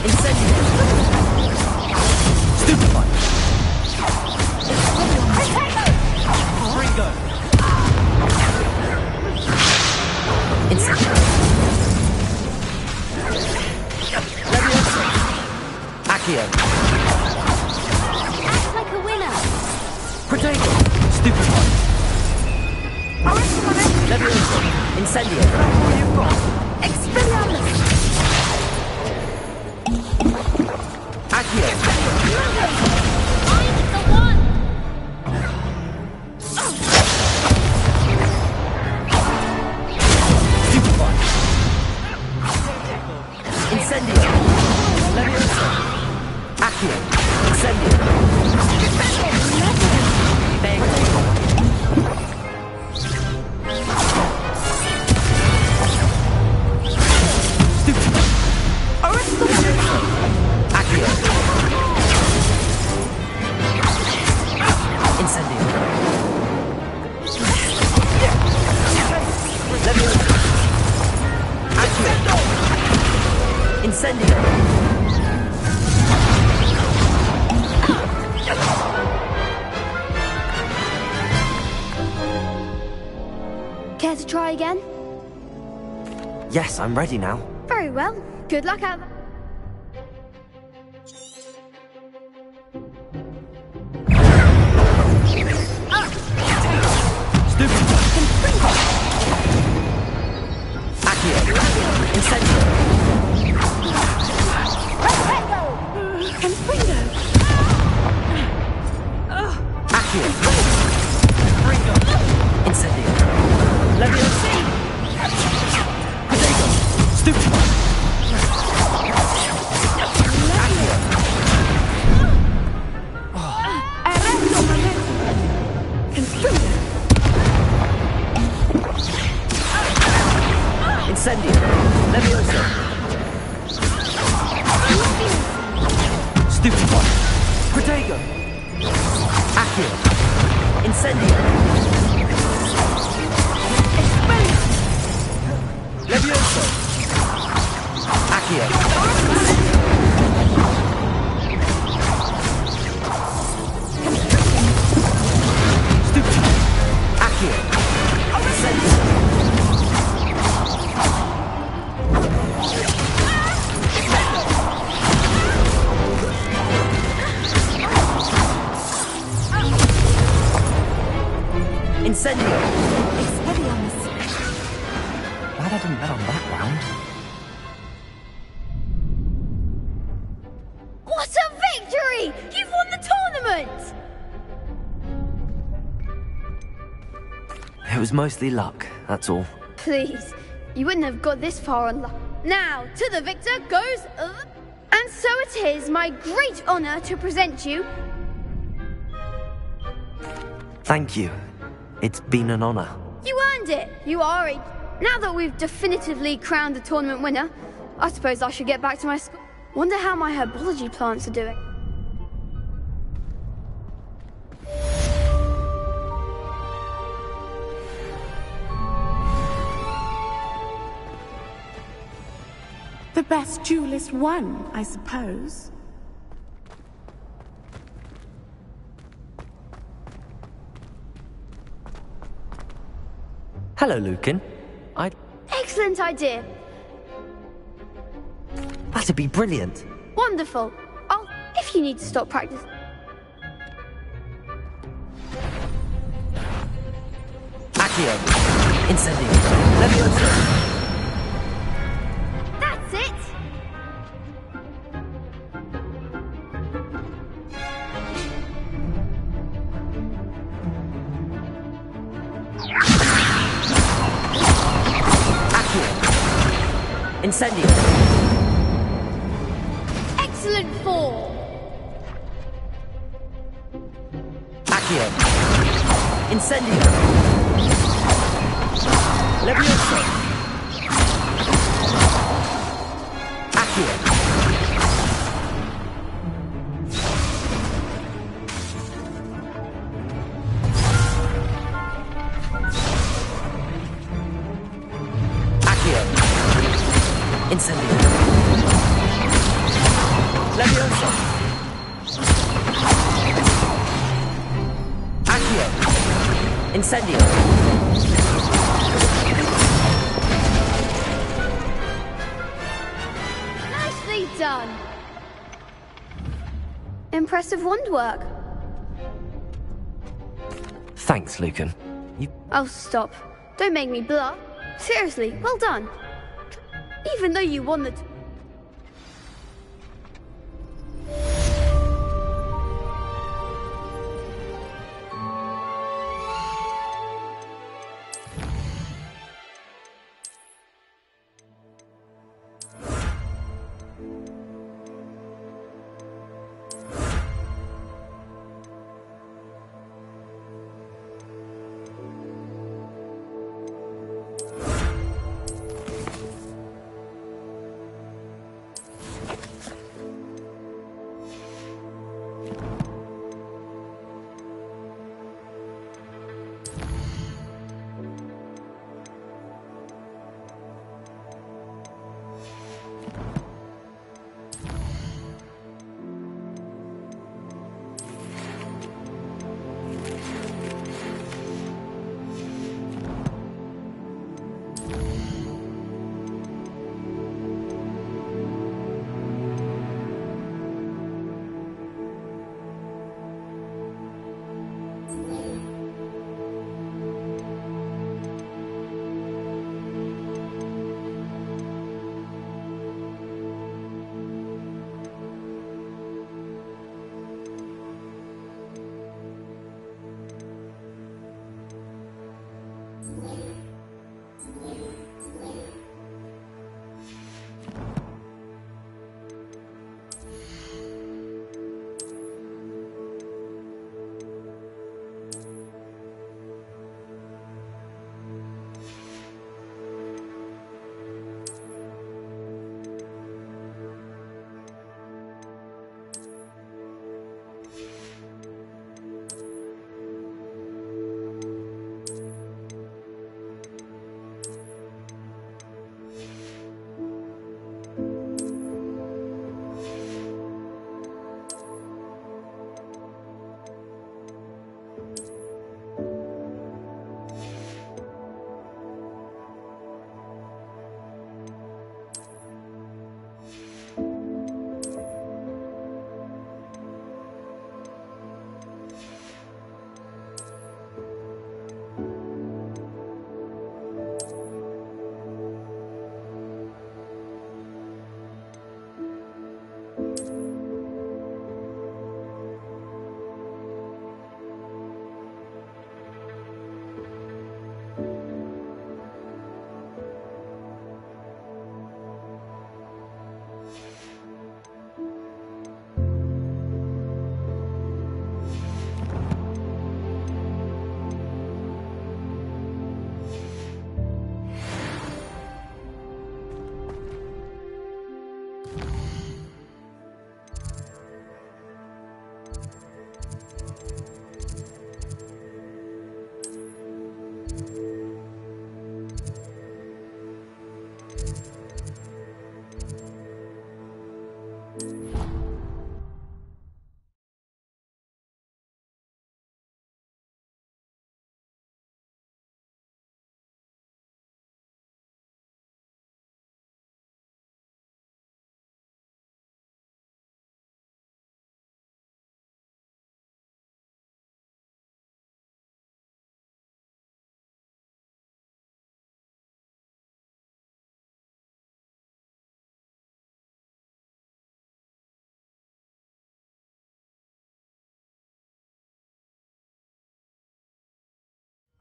Incendio! Stupid one! Ringo! Incendio! Levioso! Accio! Act like a winner. Protego! Stupid one! Levioso! Incendio! All you've got! Expelliarmus! Accio! I'm the one! Stupid one! Incendio! Levioso! Accio! Incendio! Incendio! Care to try again? Yes, I'm ready now. Very well. Good luck out. Glad I didn't bet on that round. What a victory! You've won the tournament! It was mostly luck, that's all. Please, you wouldn't have got this far on luck. Now, to the victor goes... and so it is my great honor to present you... Thank you. It's been an honor. You earned it! You are a... Now that we've definitively crowned the tournament winner, I suppose I should get back to my school. Wonder how my herbology plants are doing. The best duelist won, I suppose. Hello, Lucan. Excellent idea. That'd be brilliant. Wonderful. If you need to stop practice. Accio. Incendio. Levioso. That's it. Incendio. Excellent form. Accio. Incendio. Levioso. Accio. Accio. Incendio. Levioso. Accio. Incendio. Nicely done. Impressive wand work. Thanks, Lucan. Oh, stop. Don't make me bluff. Seriously, well done. Even though you won the...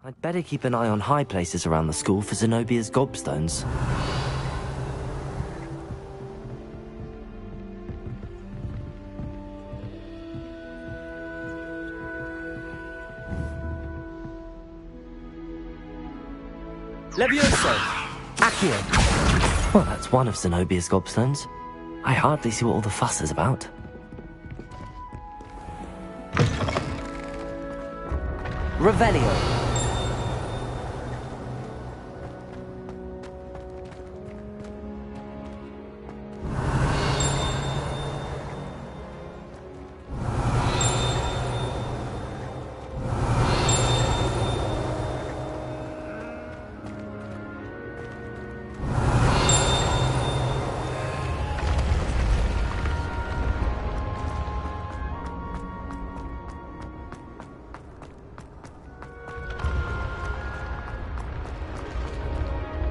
I'd better keep an eye on high places around the school for Zenobia's gobstones. Levioso! Accio! Well, that's one of Zenobia's gobstones. I hardly see what all the fuss is about. Revelio!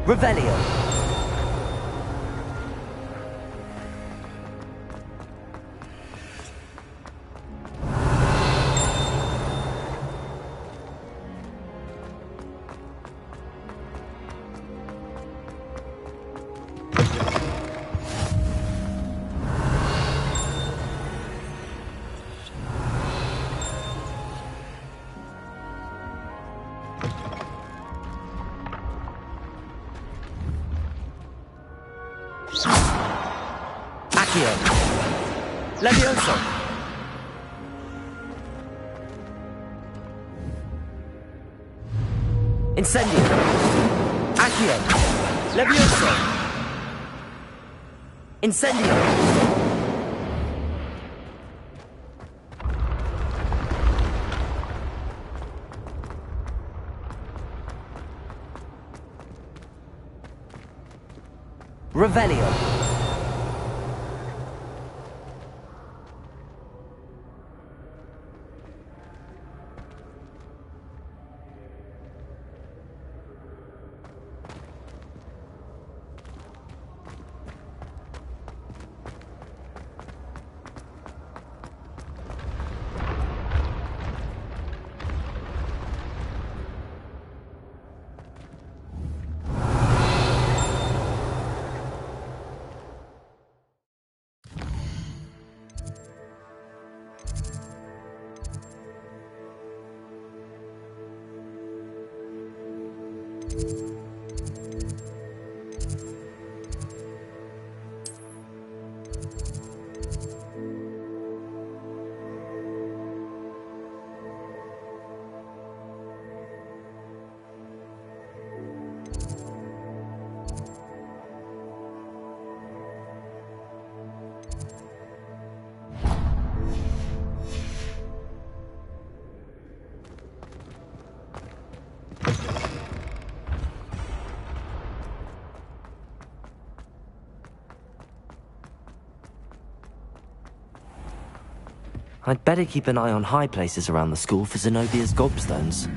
Revelio! Levioso! Incendio! Accio! Levioso! Incendio! Revelio! I'd better keep an eye on high places around the school for Zenobia's gobstones.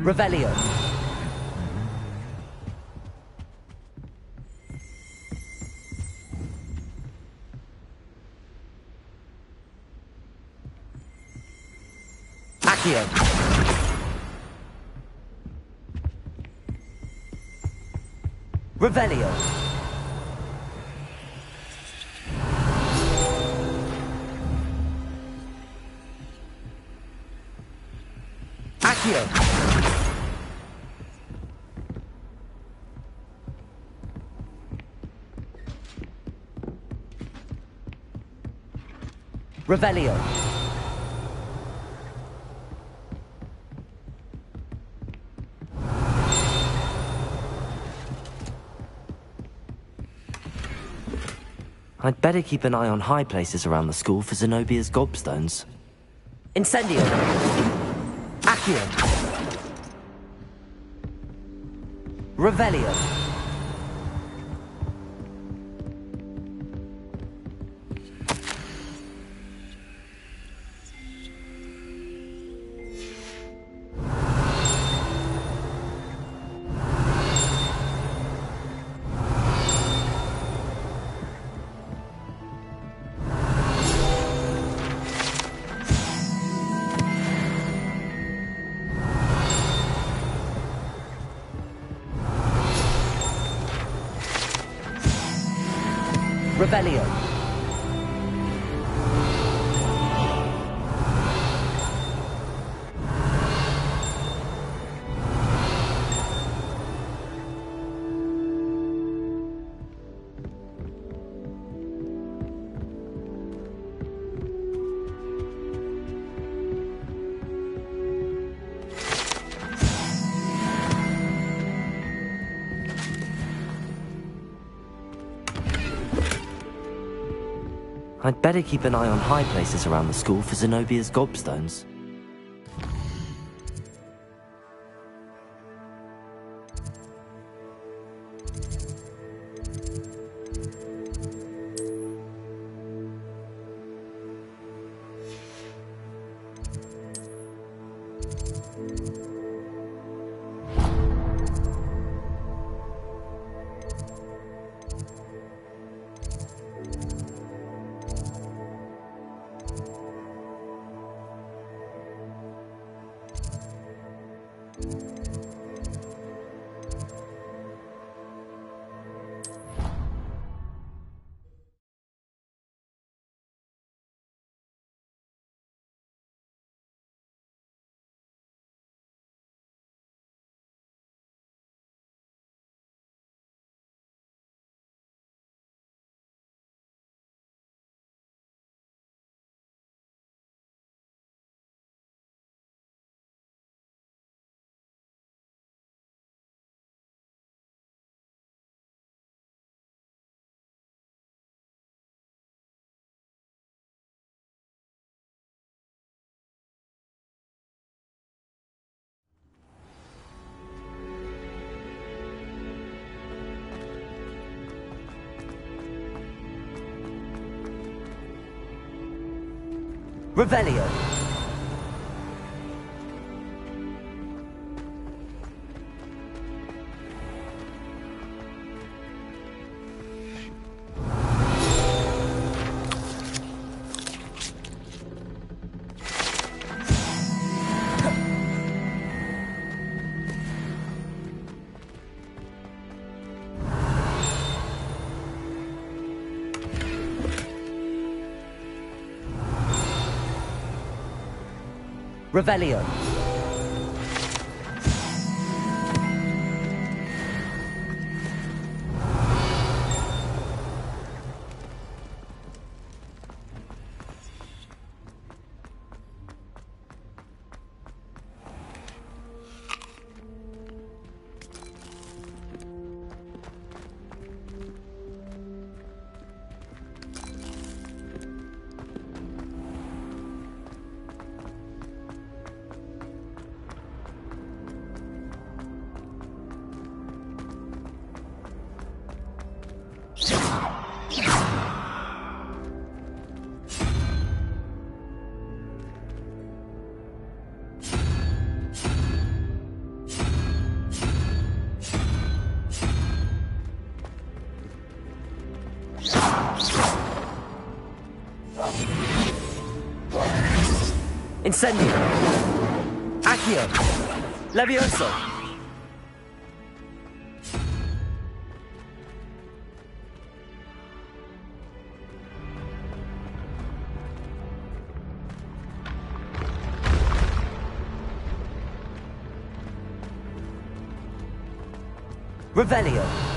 Revelio! Accio! Revelio! Accio! Revelio! I'd better keep an eye on high places around the school for Zenobia's gobstones. Incendio! Accio! Revelio! Revelio. I'd better keep an eye on high places around the school for Zenobia's gobstones. Revelio. Revelio. Incendio. Accio. Levioso. Revelio.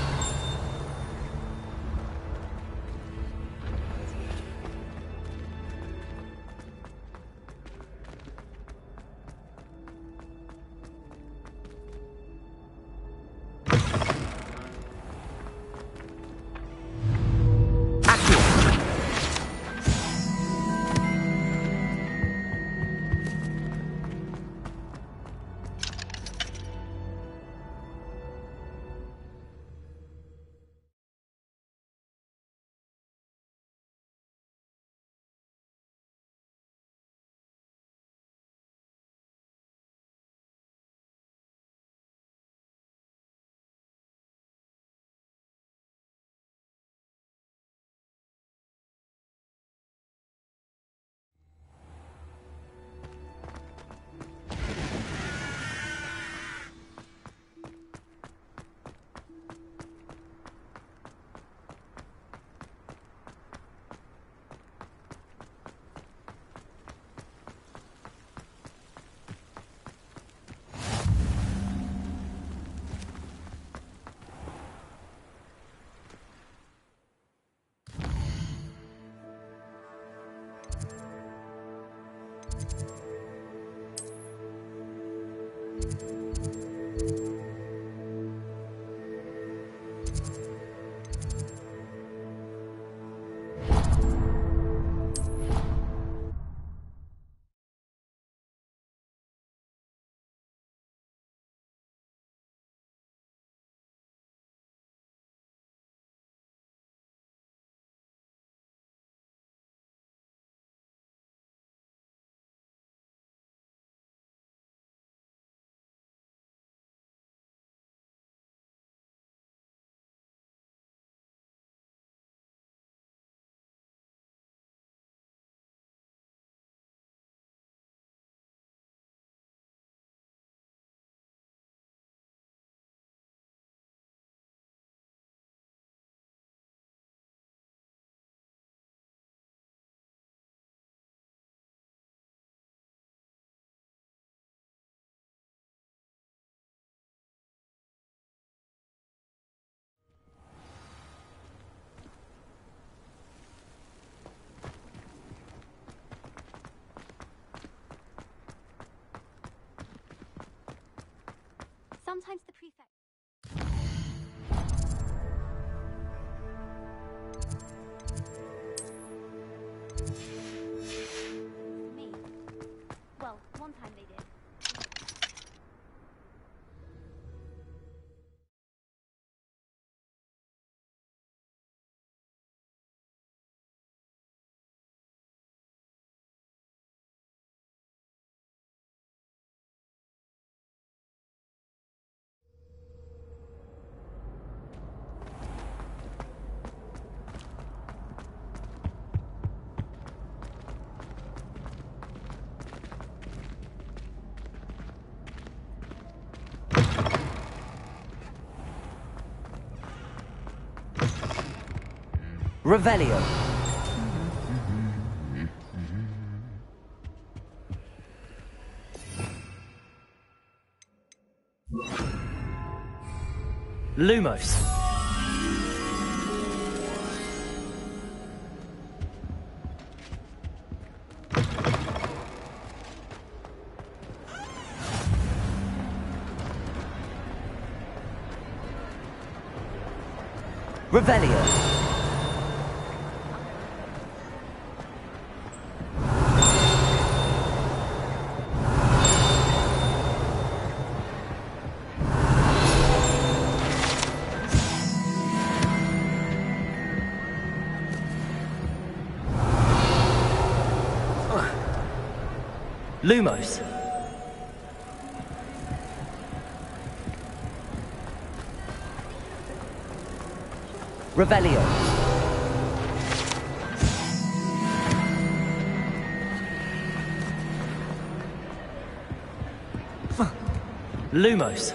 Sometimes the prefect... Me? Well, one time they did. Revelio. Lumos. Revelio. Lumos. Revelio. Lumos.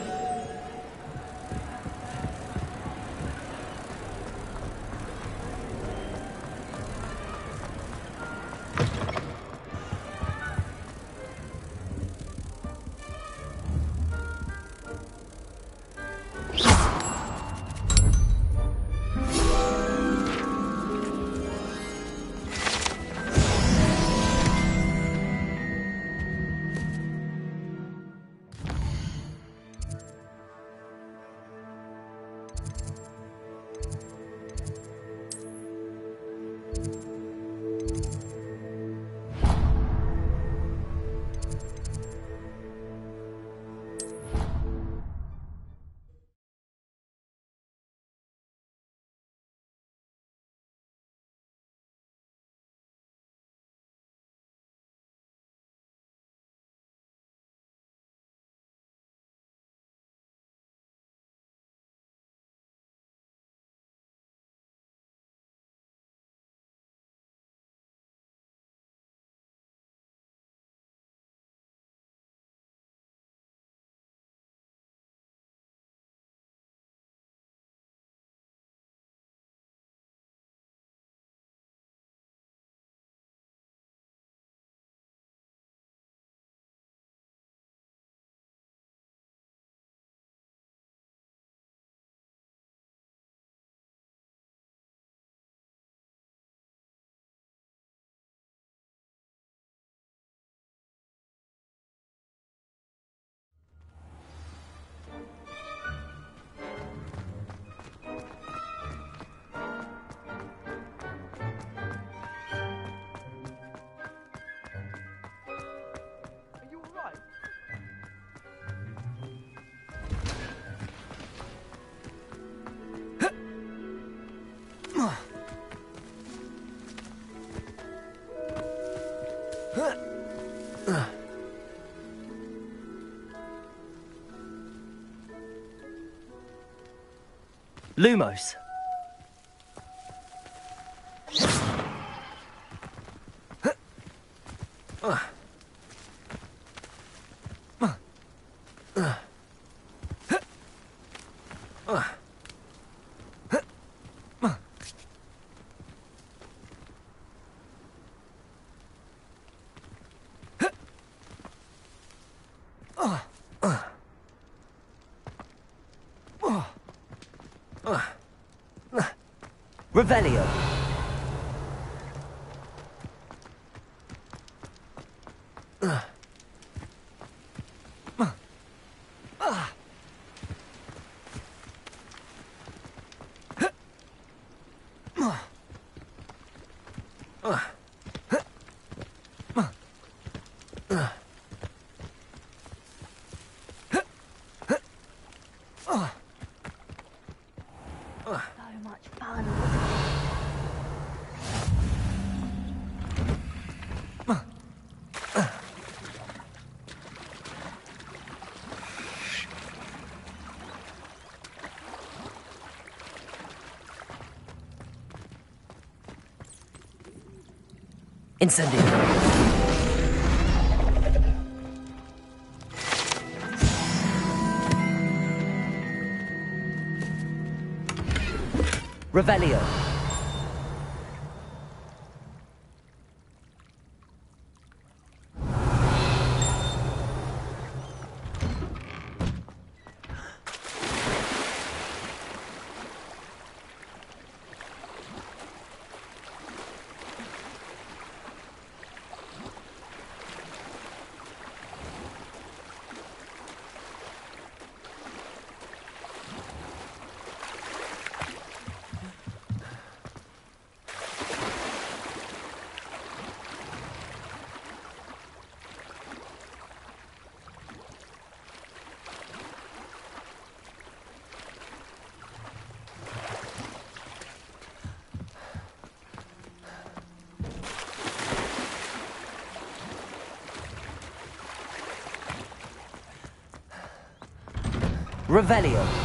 Lumos. Revelio. much fun. Incendio. Revelio. Revelio.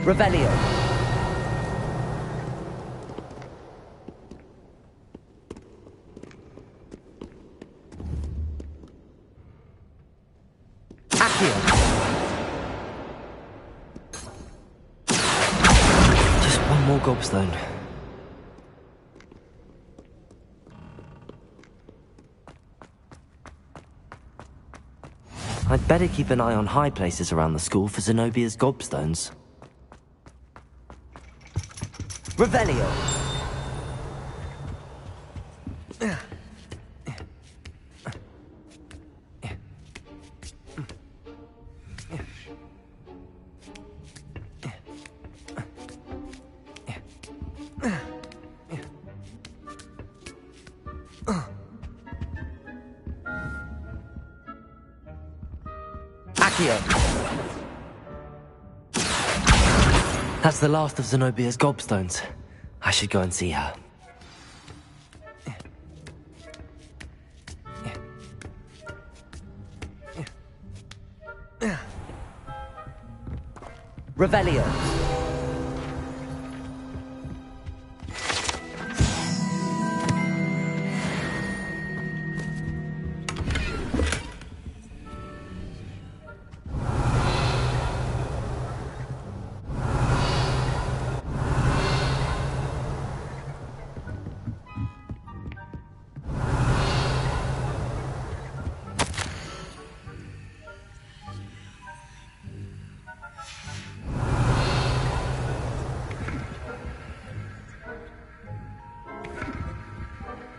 Revelio. Accio. Just one more gobstone. I'd better keep an eye on high places around the school for Zenobia's gobstones. Revelio! That's the last of Zenobia's gobstones. I should go and see her. Revelio.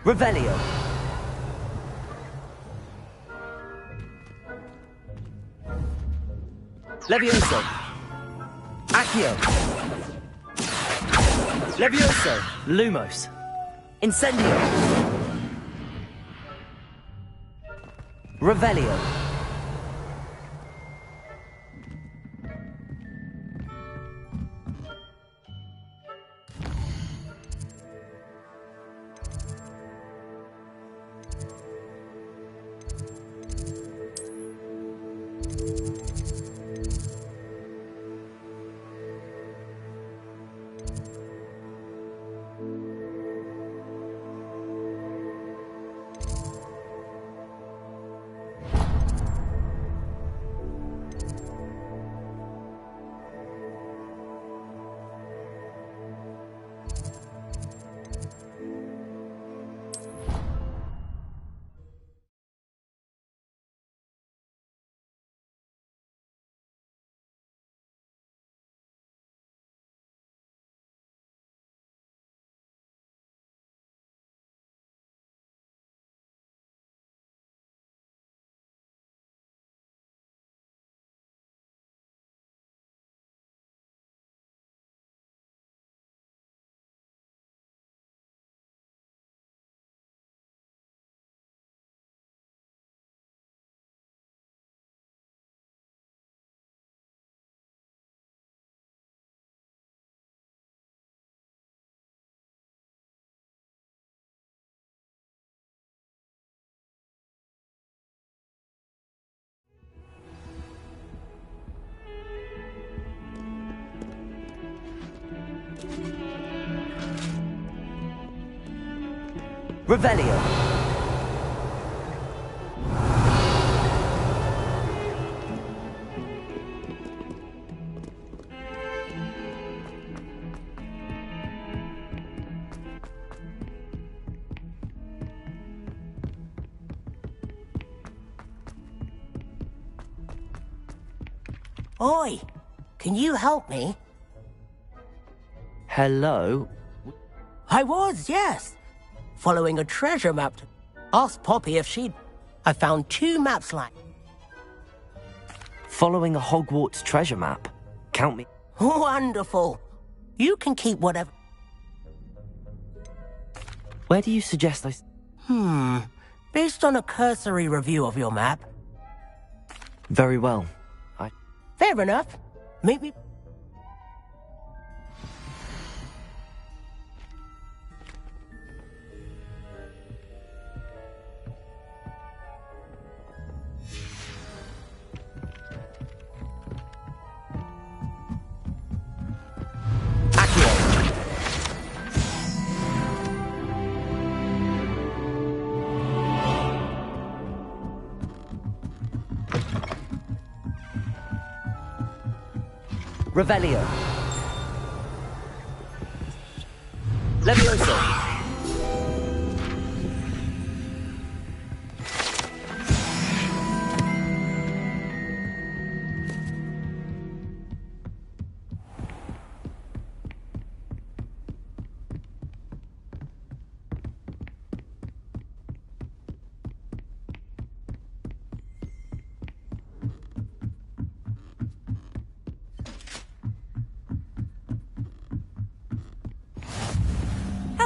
Revelio. Levioso. Accio. Levioso. Lumos. Incendio. Revelio. Revelio. Oi, can you help me? Hello? I was, yes. Following a treasure map. Asked Poppy if she'd... I found 2 maps like... Following a Hogwarts treasure map? Count me. Wonderful. You can keep whatever... Where do you suggest I... Based on a cursory review of your map... Very well. Fair enough. Meet me... Revelio. Levioso.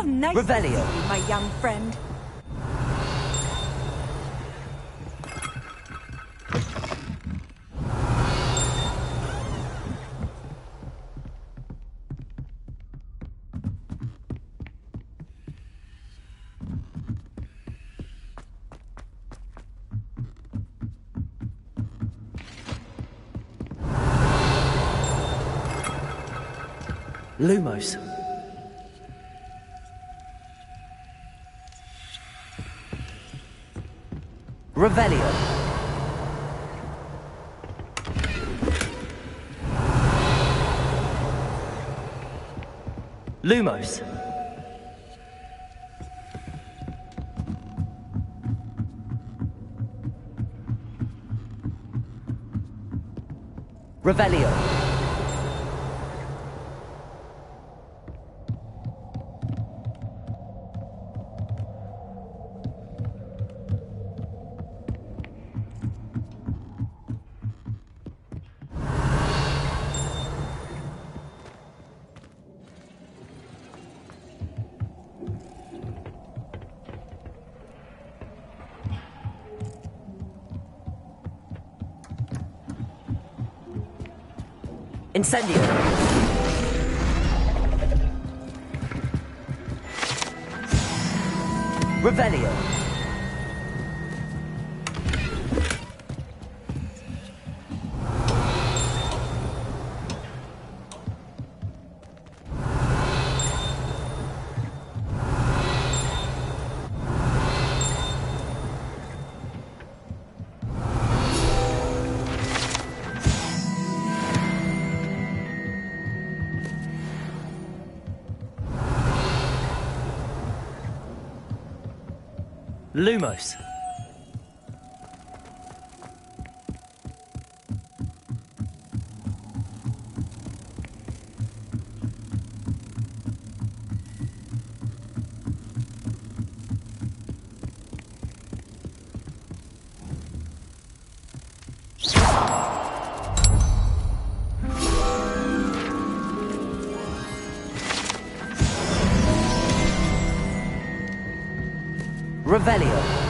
So nice to see you, Revelio. my young friend. Lumos. Revelio. Lumos. Revelio. Incendio. Revelio. Lumos. Revelio.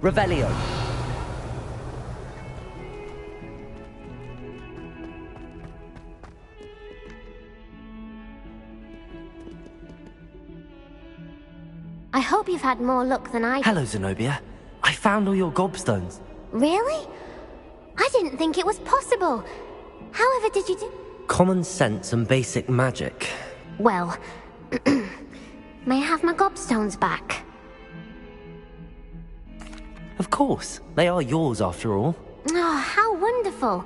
Revelio. I hope you've had more luck than I... Hello, Zenobia. I found all your gobstones. Really? I didn't think it was possible. However did you do... Common sense and basic magic. Well, may I have my gobstones back? Of course. They are yours after all. Oh, how wonderful.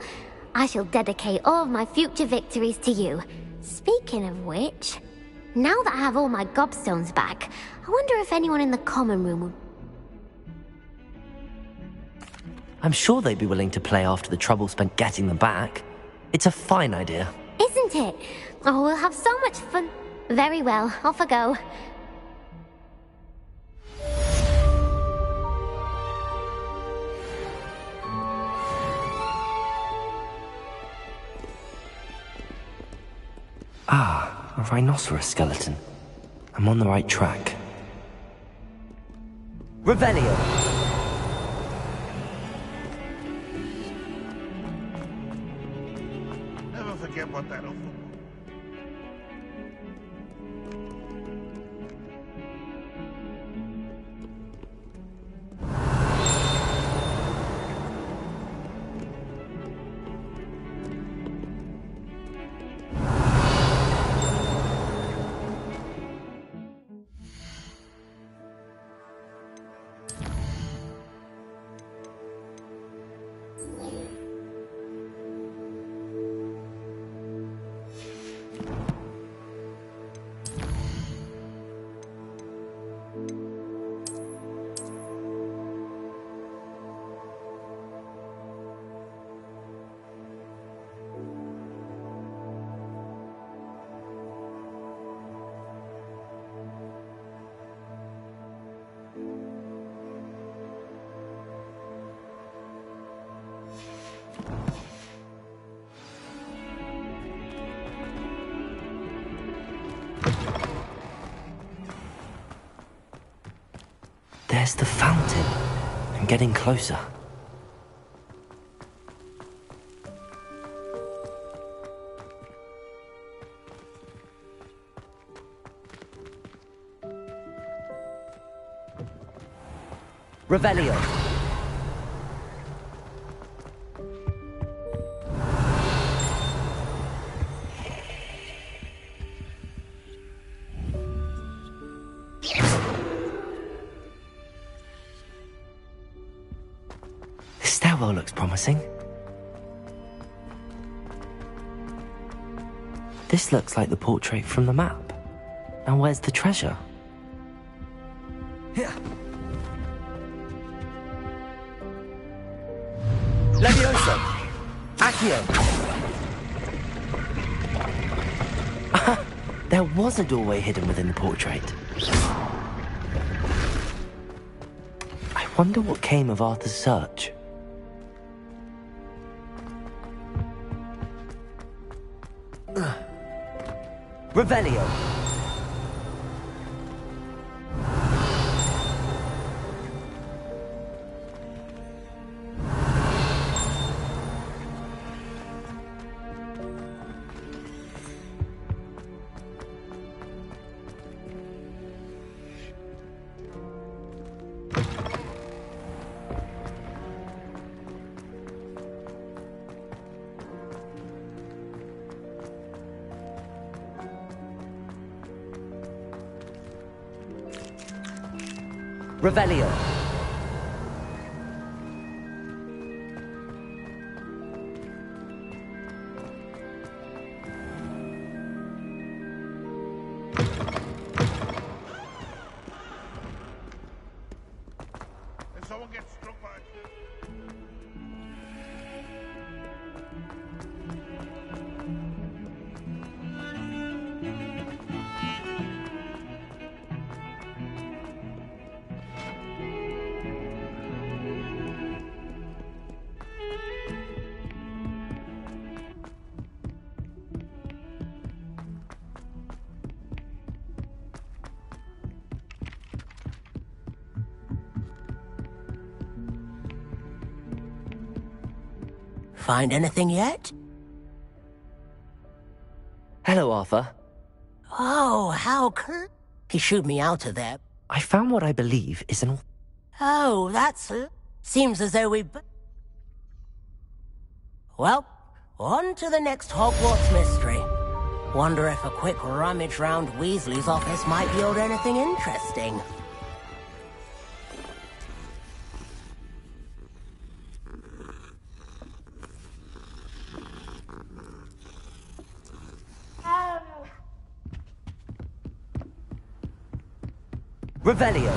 I shall dedicate all of my future victories to you. Speaking of which, now that I have all my gobstones back, I wonder if anyone in the common room would... I'm sure they'd be willing to play after the trouble spent getting them back. It's a fine idea. Isn't it? Oh, we'll have so much fun. Very well, off I go. Ah, a rhinoceros skeleton. I'm on the right track. Revelio. Never forget what that over. There's the fountain. I'm getting closer. Revelio. This stairwell looks promising. This looks like the portrait from the map. Now where's the treasure? Here. Levioso. Accio. There was a doorway hidden within the portrait. I wonder what came of Arthur's search. Revelio. Revelio. And someone gets struck by Find anything yet? Hello, Arthur. Oh, how he shooed me out of there. I found what I believe is an... Oh, that's... Seems as though we... Well, on to the next Hogwarts mystery. Wonder if a quick rummage round Weasley's office might yield anything interesting. Revelio.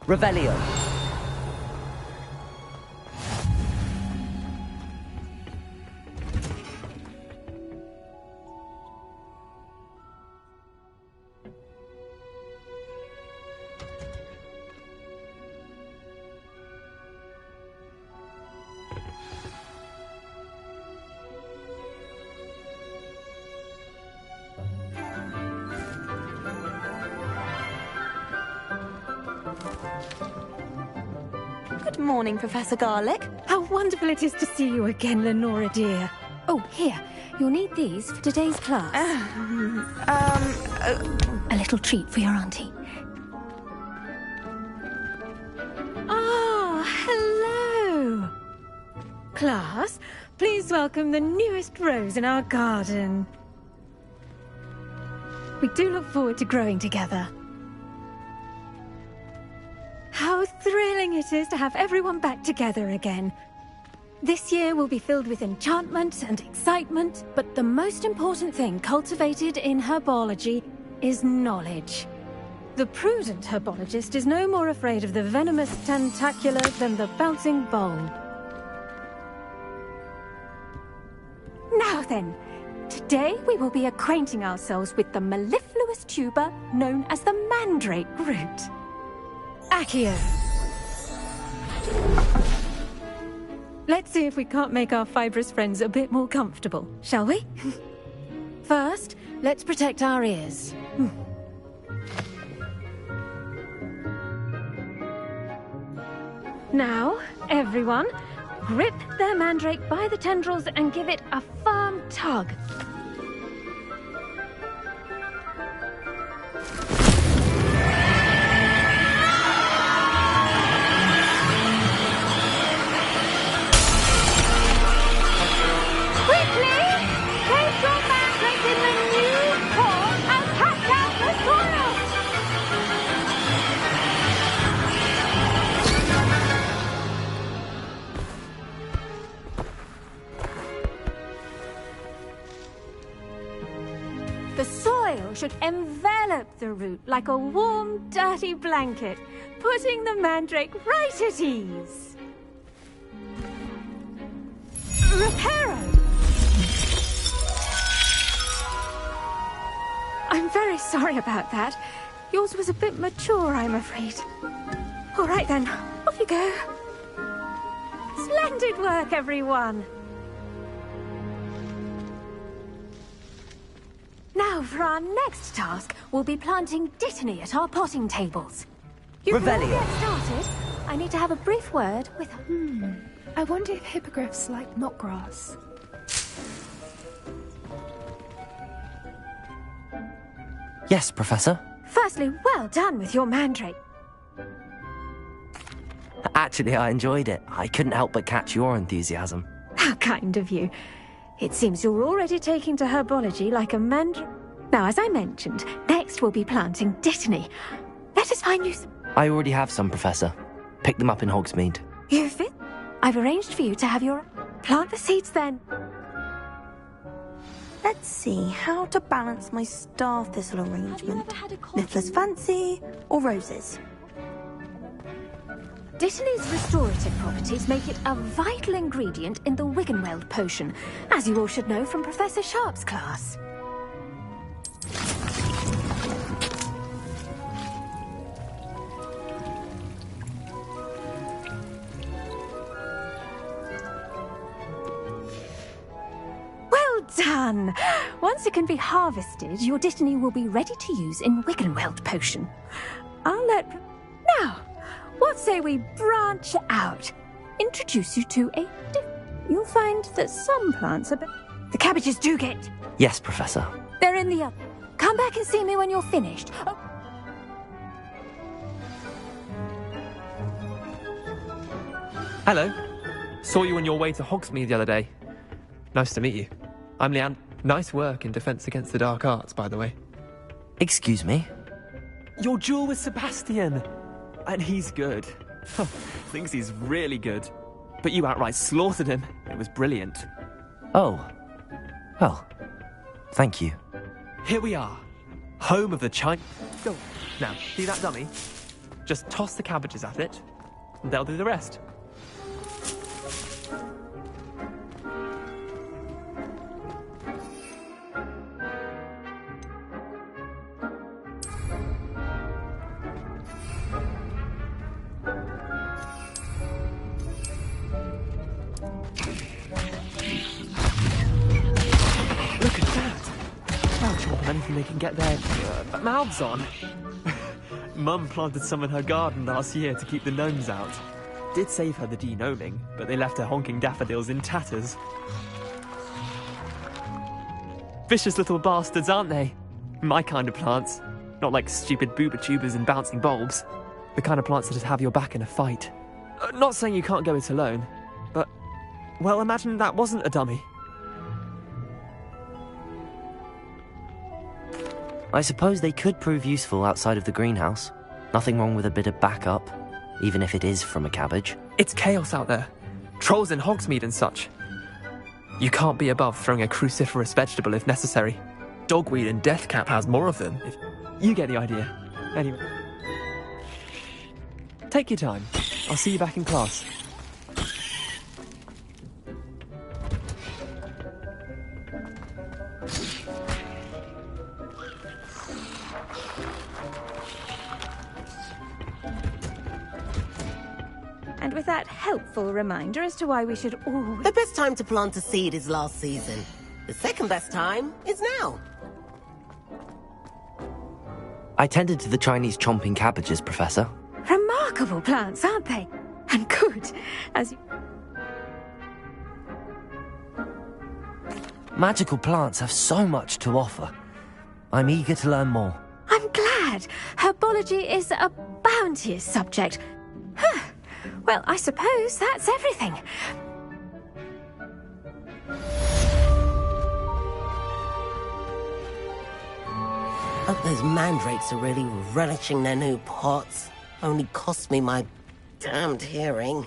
Revelio. Good morning, Professor Garlick. How wonderful it is to see you again, Lenora dear. Oh, here. You'll need these for today's class. A little treat for your auntie. Ah, hello. Class, please welcome the newest rose in our garden. We do look forward to growing together. How thrilling it is to have everyone back together again. This year will be filled with enchantment and excitement, but the most important thing cultivated in herbology is knowledge. The prudent herbologist is no more afraid of the venomous tentacula than the bouncing bowl. Now then, today we will be acquainting ourselves with the mellifluous tuber known as the mandrake root. Accio. Let's see if we can't make our fibrous friends a bit more comfortable, shall we? First, let's protect our ears. Now, everyone, grip their mandrake by the tendrils and give it a firm tug. should envelop the root like a warm, dirty blanket, putting the mandrake right at ease. Reparo! I'm very sorry about that. Yours was a bit mature, I'm afraid. All right then, off you go. Splendid work, everyone. Now, for our next task, we'll be planting Dittany at our potting tables. You can all get started. I need to have a brief word with her. I wonder if hippogriffs like knotgrass. Yes, Professor. Firstly, well done with your mandrake. Actually, I enjoyed it. I couldn't help but catch your enthusiasm. How kind of you. It seems you're already taking to herbology like a mandrake. Now, as I mentioned, next we'll be planting Dittany. Let us find you some... I already have some, Professor. Pick them up in Hogsmeade. You fit? I've arranged for you to have your... Plant the seeds then. Let's see how to balance my star thistle arrangement. Niffler's fancy or roses? Dittany's restorative properties make it a vital ingredient in the Wiggenweld potion, as you all should know from Professor Sharp's class. Well done! Once it can be harvested, your Dittany will be ready to use in Wiggenweld potion. I'll let... Now! What say we branch out? Introduce you to a You'll find that some plants are... The cabbages do get... Yes, Professor. They're in the oven. Come back and see me when you're finished. Oh. Hello. Saw you on your way to Hogsmeade the other day. Nice to meet you. I'm Leanne. Nice work in Defense Against the Dark Arts, by the way. Excuse me? Your duel with Sebastian. And he's good. Thinks he's really good. But you outright slaughtered him. It was brilliant. Oh. Well, thank you. Here we are. Home of the China... Go. Now, see that dummy? Just toss the cabbages at it, and they'll do the rest. Anything they can get their mouths on. Mum planted some in her garden last year to keep the gnomes out. Did save her the de-gnoming, but they left her honking daffodils in tatters. Vicious little bastards, aren't they? My kind of plants. Not like stupid booba tubers and bouncing bulbs. The kind of plants that'd have your back in a fight. Not saying you can't go it alone, but... Well, imagine that wasn't a dummy. I suppose they could prove useful outside of the greenhouse. Nothing wrong with a bit of backup, even if it is from a cabbage. It's chaos out there. Trolls in Hogsmeade and such. You can't be above throwing a cruciferous vegetable if necessary. Dogweed and Deathcap has more of them. You get the idea. Anyway. Take your time. I'll see you back in class. And with that helpful reminder as to why we should always... The best time to plant a seed is last season. The second best time is now. I tended to the Chinese chomping cabbages, Professor. Remarkable plants, aren't they? And good, as you... Magical plants have so much to offer. I'm eager to learn more. I'm glad. Herbology is a bounteous subject. Huh. Well, I suppose that's everything. Hope those mandrakes are really relishing their new pots. Only cost me my damned hearing.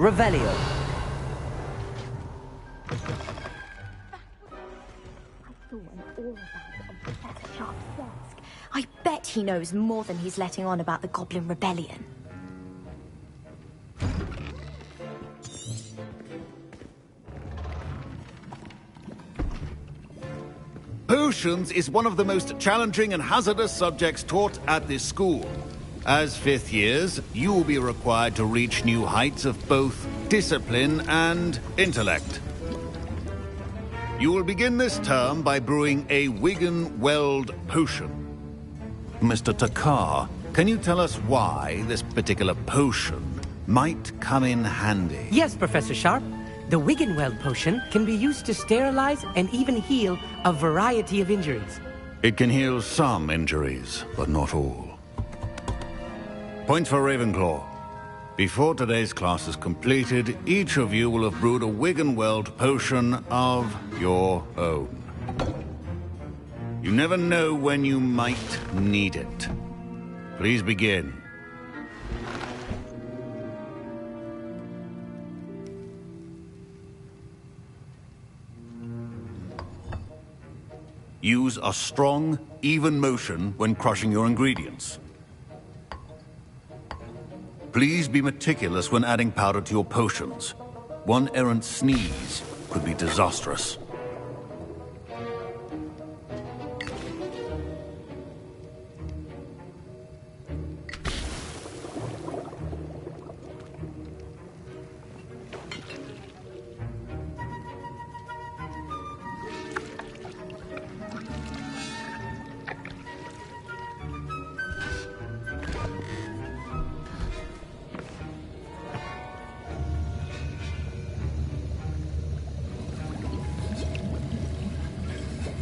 Revelio. I bet he knows more than he's letting on about the Goblin Rebellion. Potions is one of the most challenging and hazardous subjects taught at this school. As fifth years, you will be required to reach new heights of both discipline and intellect. You will begin this term by brewing a Wigan-Weld potion. Mr. Takar, can you tell us why this particular potion might come in handy? Yes, Professor Sharp. The Wigan-Weld potion can be used to sterilize and even heal a variety of injuries. It can heal some injuries, but not all. Points for Ravenclaw. Before today's class is completed, each of you will have brewed a Wigan-Weld potion of your own. You never know when you might need it. Please begin. Use a strong, even motion when crushing your ingredients. Please be meticulous when adding powder to your potions. One errant sneeze could be disastrous.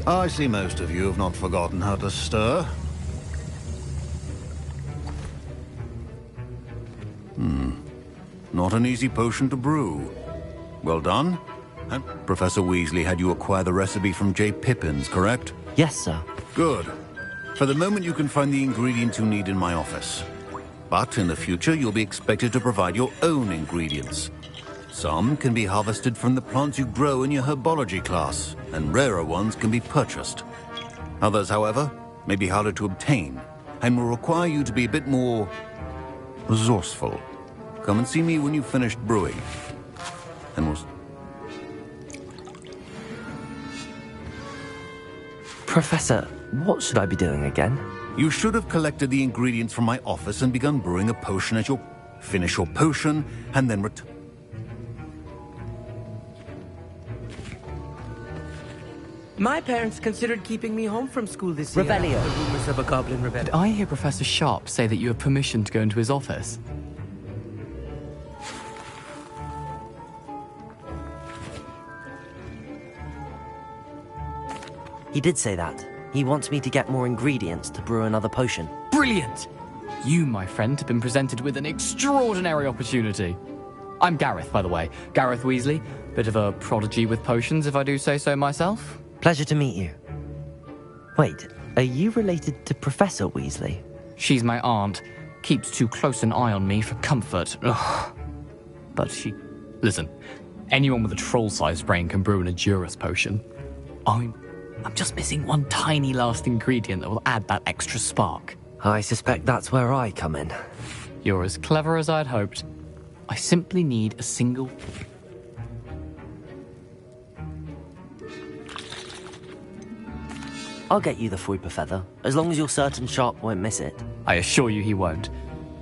I see most of you have not forgotten how to stir. Not an easy potion to brew. Well done. And Professor Weasley had you acquire the recipe from J. Pippin's, correct? Yes, sir. Good. For the moment, you can find the ingredients you need in my office. But in the future, you'll be expected to provide your own ingredients. Some can be harvested from the plants you grow in your herbology class, and rarer ones can be purchased. Others, however, may be harder to obtain, and will require you to be a bit more resourceful. Come and see me when you've finished brewing. And we'll... Professor, what should I be doing again? You should have collected the ingredients from my office and begun brewing a potion as you finish your potion, and then return. My parents considered keeping me home from school this year. Revelio. after The rumors of a goblin rebellion. Did I hear Professor Sharp say that you have permission to go into his office? He did say that. He wants me to get more ingredients to brew another potion. Brilliant! You, my friend, have been presented with an extraordinary opportunity. I'm Gareth, by the way. Gareth Weasley. Bit of a prodigy with potions, if I do say so myself. Pleasure to meet you. Wait, are you related to Professor Weasley? She's my aunt. Keeps too close an eye on me for comfort. Ugh. But she... Listen, anyone with a troll-sized brain can brew an Adurus potion. I'm just missing one tiny last ingredient that will add that extra spark. I suspect that's where I come in. You're as clever as I'd hoped. I simply need a single... I'll get you the Fwooper Feather, as long as you're certain Sharp won't miss it. I assure you he won't.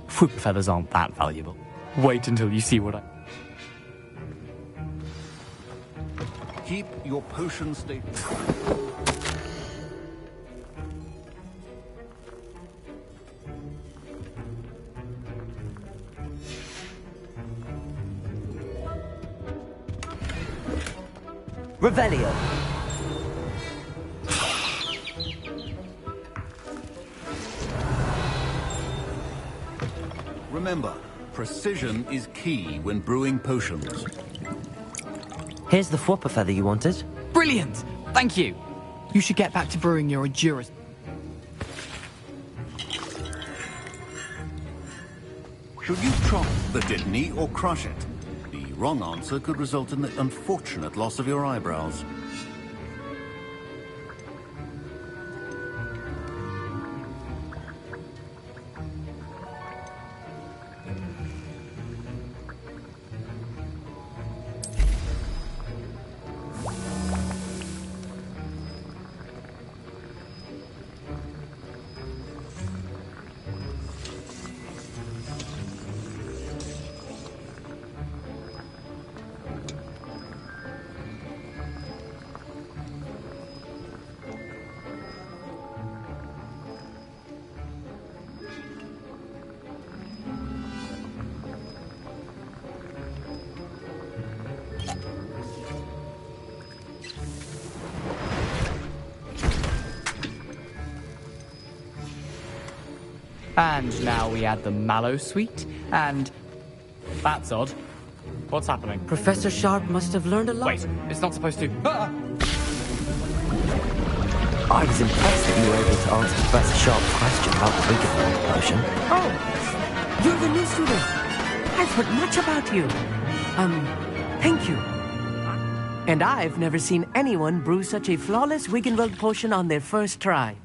Fwooper feathers aren't that valuable. Wait until you see what I... Keep your potion state. Revelio. Remember, precision is key when brewing potions. Here's the Fwooper Feather you wanted. Brilliant! Thank you! You should get back to brewing your Adurus. Should you chop the Dittany or crush it? The wrong answer could result in the unfortunate loss of your eyebrows. And now we add the mallow sweet, and... That's odd. What's happening? Professor Sharp must have learned a lot. Wait, it's not supposed to... Ah! I was impressed that you were able to answer Professor Sharp's question about the Wiggenweld potion. Oh, you're the new student. I've heard much about you. Thank you. And I've never seen anyone brew such a flawless Wiggenweld potion on their first try.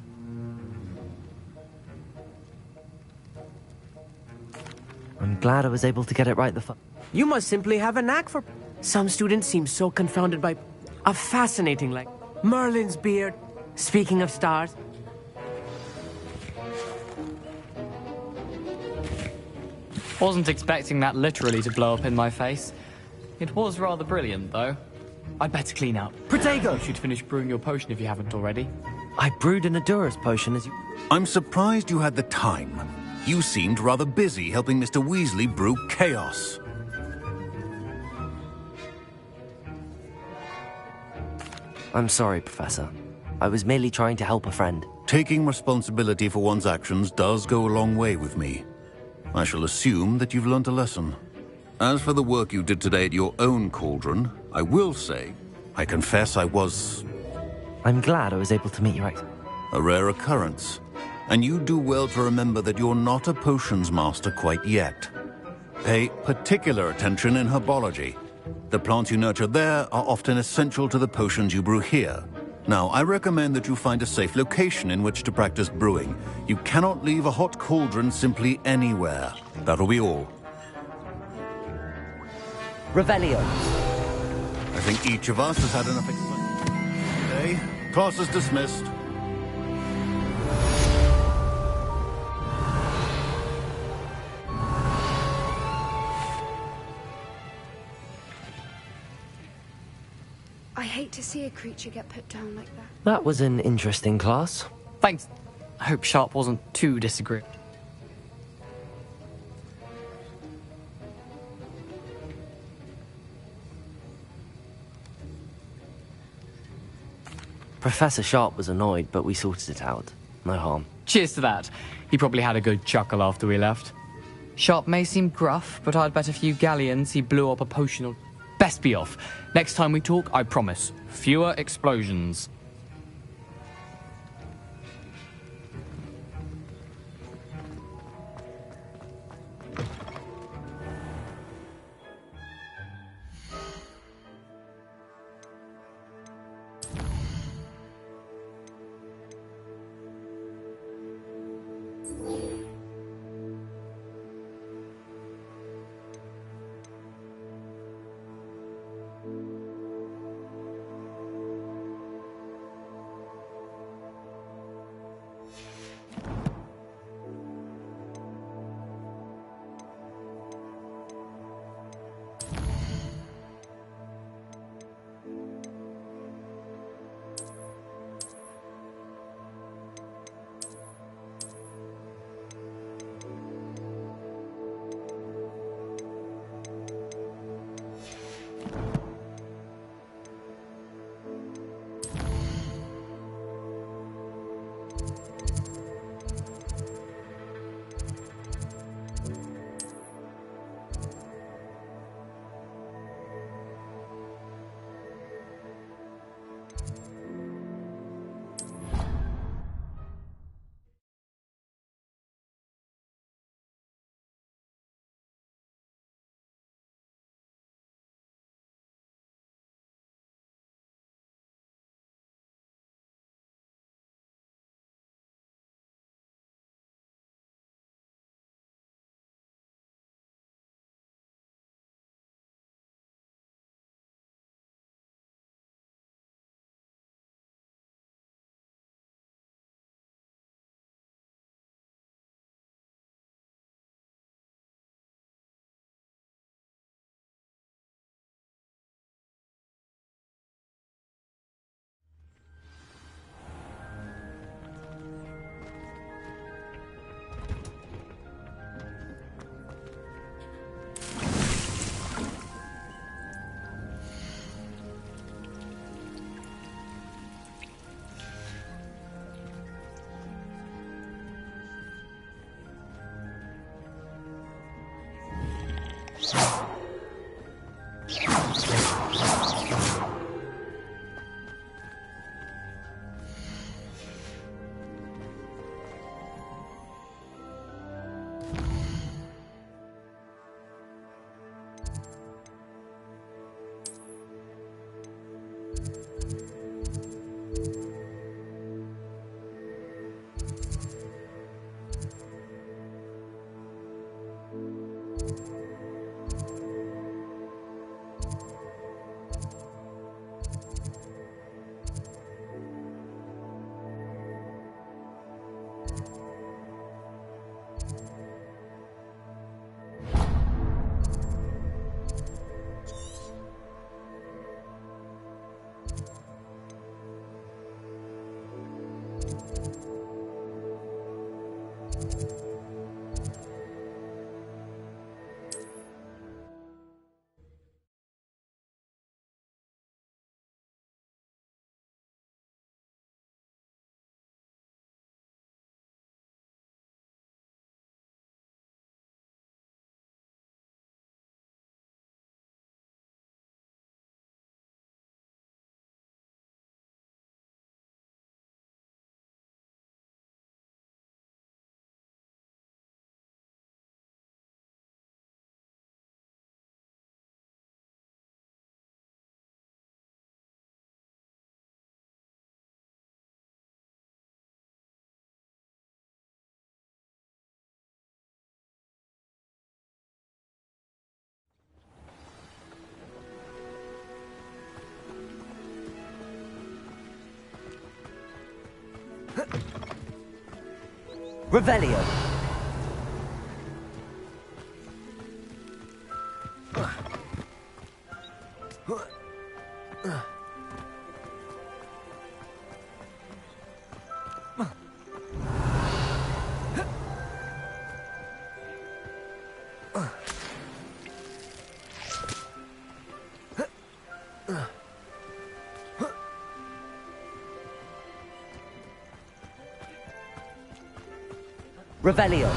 I'm glad I was able to get it right the first. You must simply have a knack for... Some students seem so confounded by... a fascinating, like, Merlin's beard. Speaking of stars... Wasn't expecting that literally to blow up in my face. It was rather brilliant, though. I'd better clean up. Protego! You should finish brewing your potion if you haven't already. I brewed an Adurus potion as you... I'm surprised you had the time. You seemed rather busy helping Mr. Weasley brew chaos. I'm sorry, Professor. I was merely trying to help a friend. Taking responsibility for one's actions does go a long way with me. I shall assume that you've learnt a lesson. As for the work you did today at your own cauldron, I will say, I confess I was... I'm glad I was able to meet your a rare occurrence. And you do well to remember that you're not a potions master quite yet. Pay particular attention in herbology. The plants you nurture there are often essential to the potions you brew here. Now, I recommend that you find a safe location in which to practice brewing. You cannot leave a hot cauldron simply anywhere. That'll be all. Revelio. I think each of us has had enough excitement today. Class is dismissed. I hate to see a creature get put down like that. That was an interesting class. Thanks. I hope Sharp wasn't too disagreeable. Professor Sharp was annoyed, but we sorted it out. No harm. Cheers to that. He probably had a good chuckle after we left. Sharp may seem gruff, but I'd bet a few galleons he blew up a potion or... Best be off. Next time we talk, I promise, fewer explosions. Revelio. Revelio.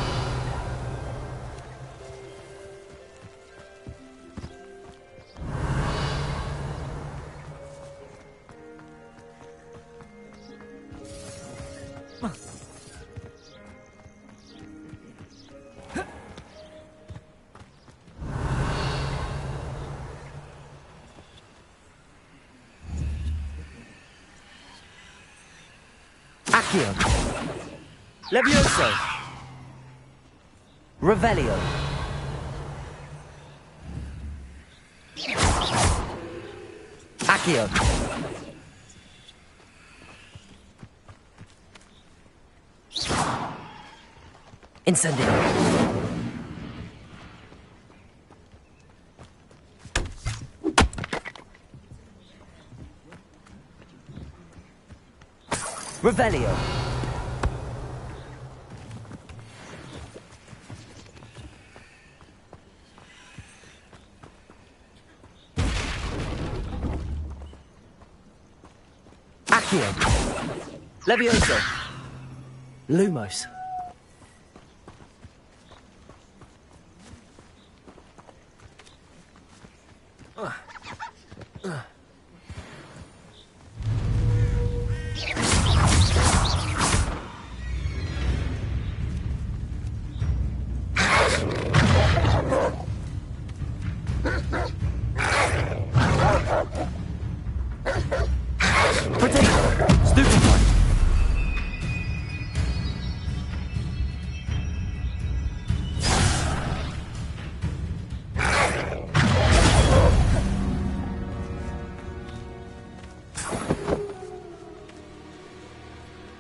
Accio. Levioso. Revelio. Accio. Incendio. Revelio. Accio. Levioso. Lumos.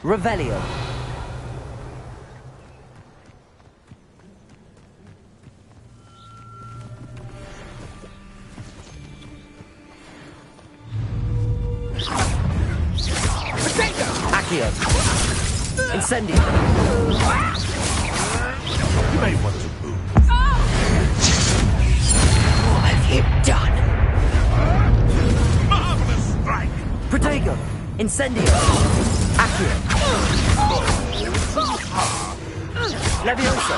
Revelio. Accio. Incendio. You may want to move. What have you done? Marvelous strike! Protego. Incendio. Accio. Levioso.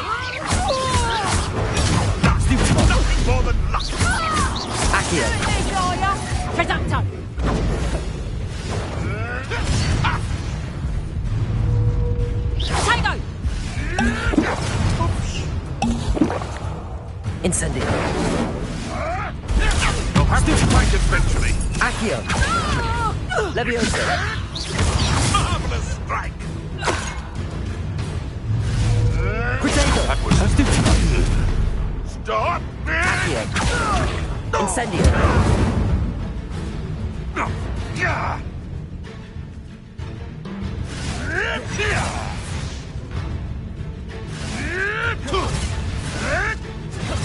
Nothing more than Accio. Potato. Potato. Incendio. You'll have to fight eventually. Accio. Levioso. Marvelous strike. Potato. That was Stop! Accio. Incendio.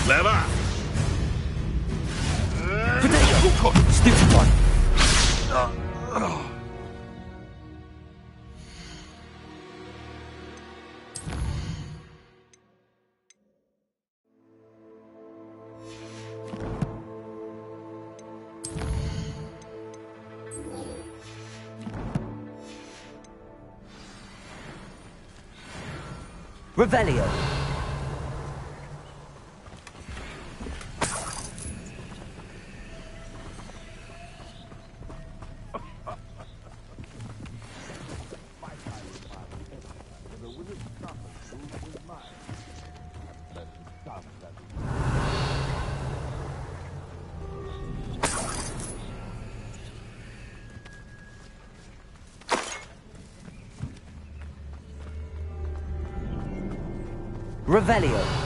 Clever. Potato. Stupid one. Revelio. Revelio.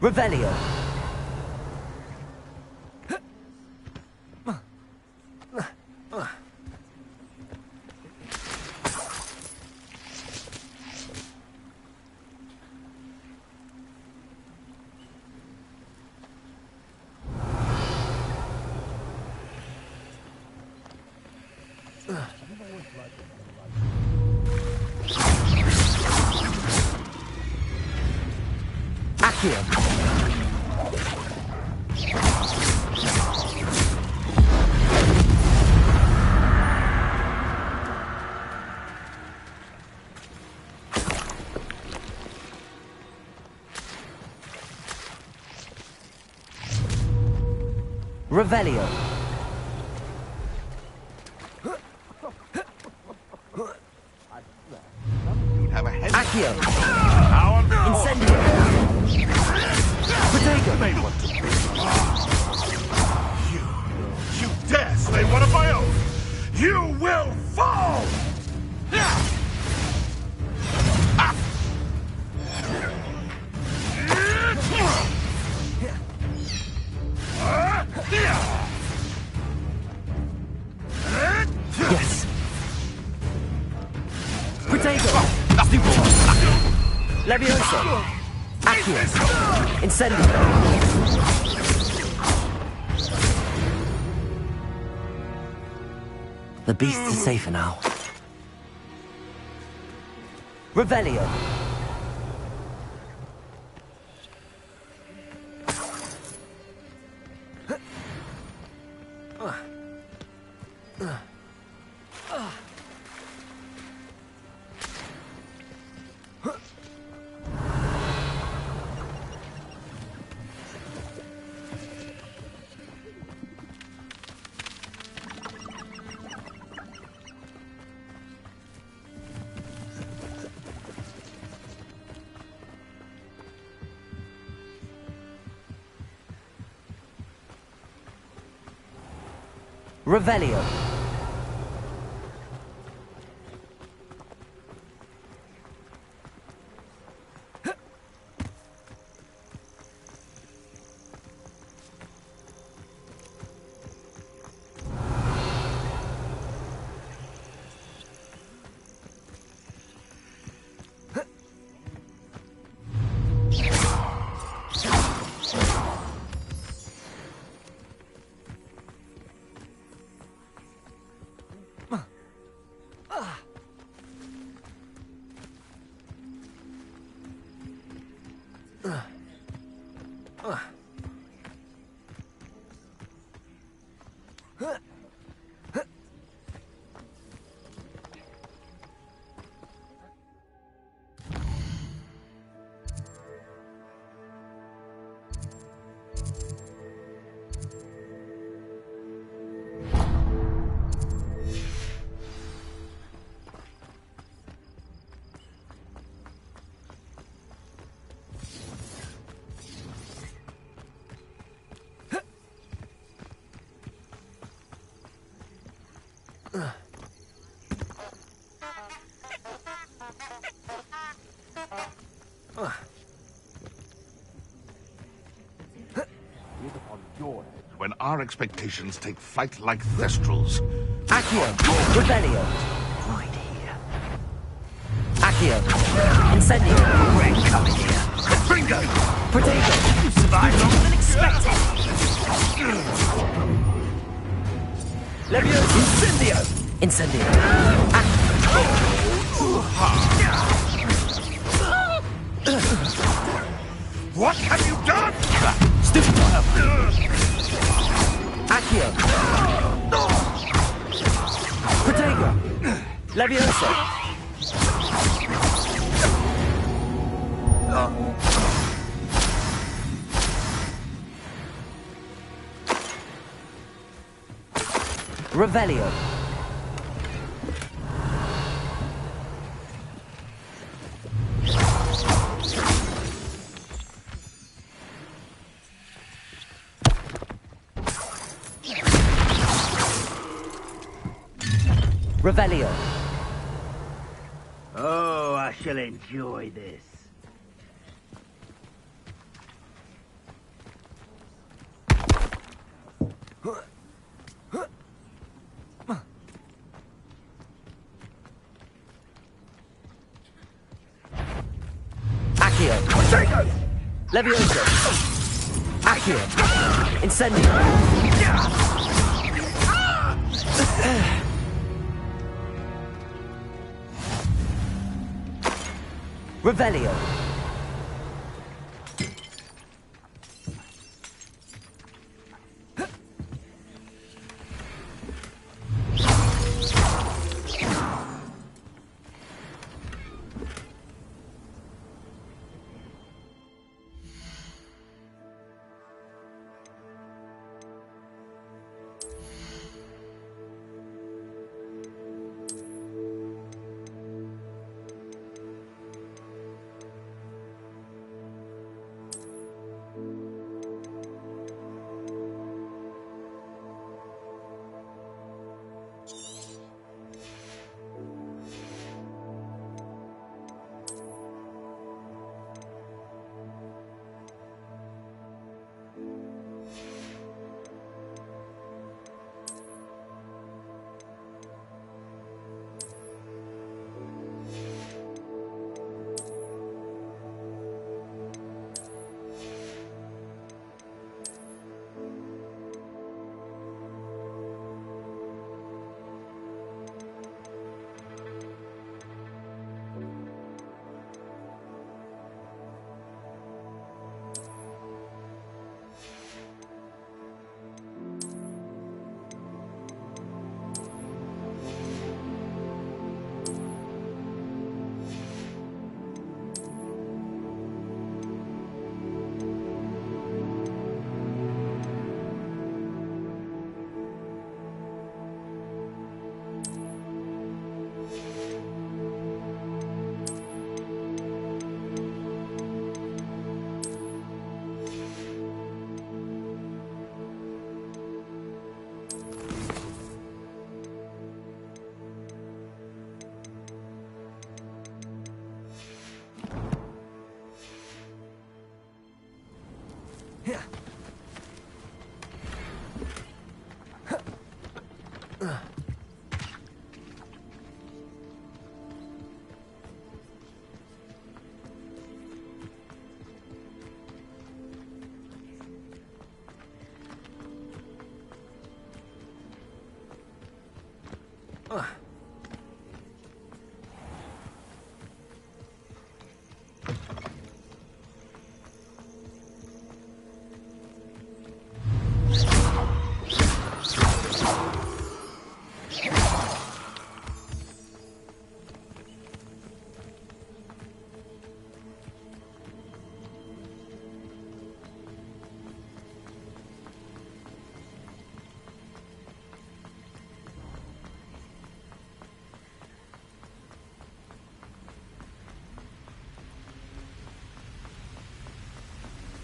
Revelio. Revelio. You'd have a head. Accio. Incendio. Protego. You dare slay one of my own! You will fall! Yes. Protego. Levioso. Accio. Incendio. The beasts are safer now. Revelio. Revelio. When our expectations take flight like thestrals. Accio. Revelio. Right here. Accio. Incendio. Rain coming here. Bingo! Protego. You survived longer than expected. Levioso. Incendio. Incendio. What have you done? Stupid. Accio. Protego. Levioso. Revelio. Revelio. Oh, I shall enjoy this. Accio. Levioso. Accio. Incendio. Revelio.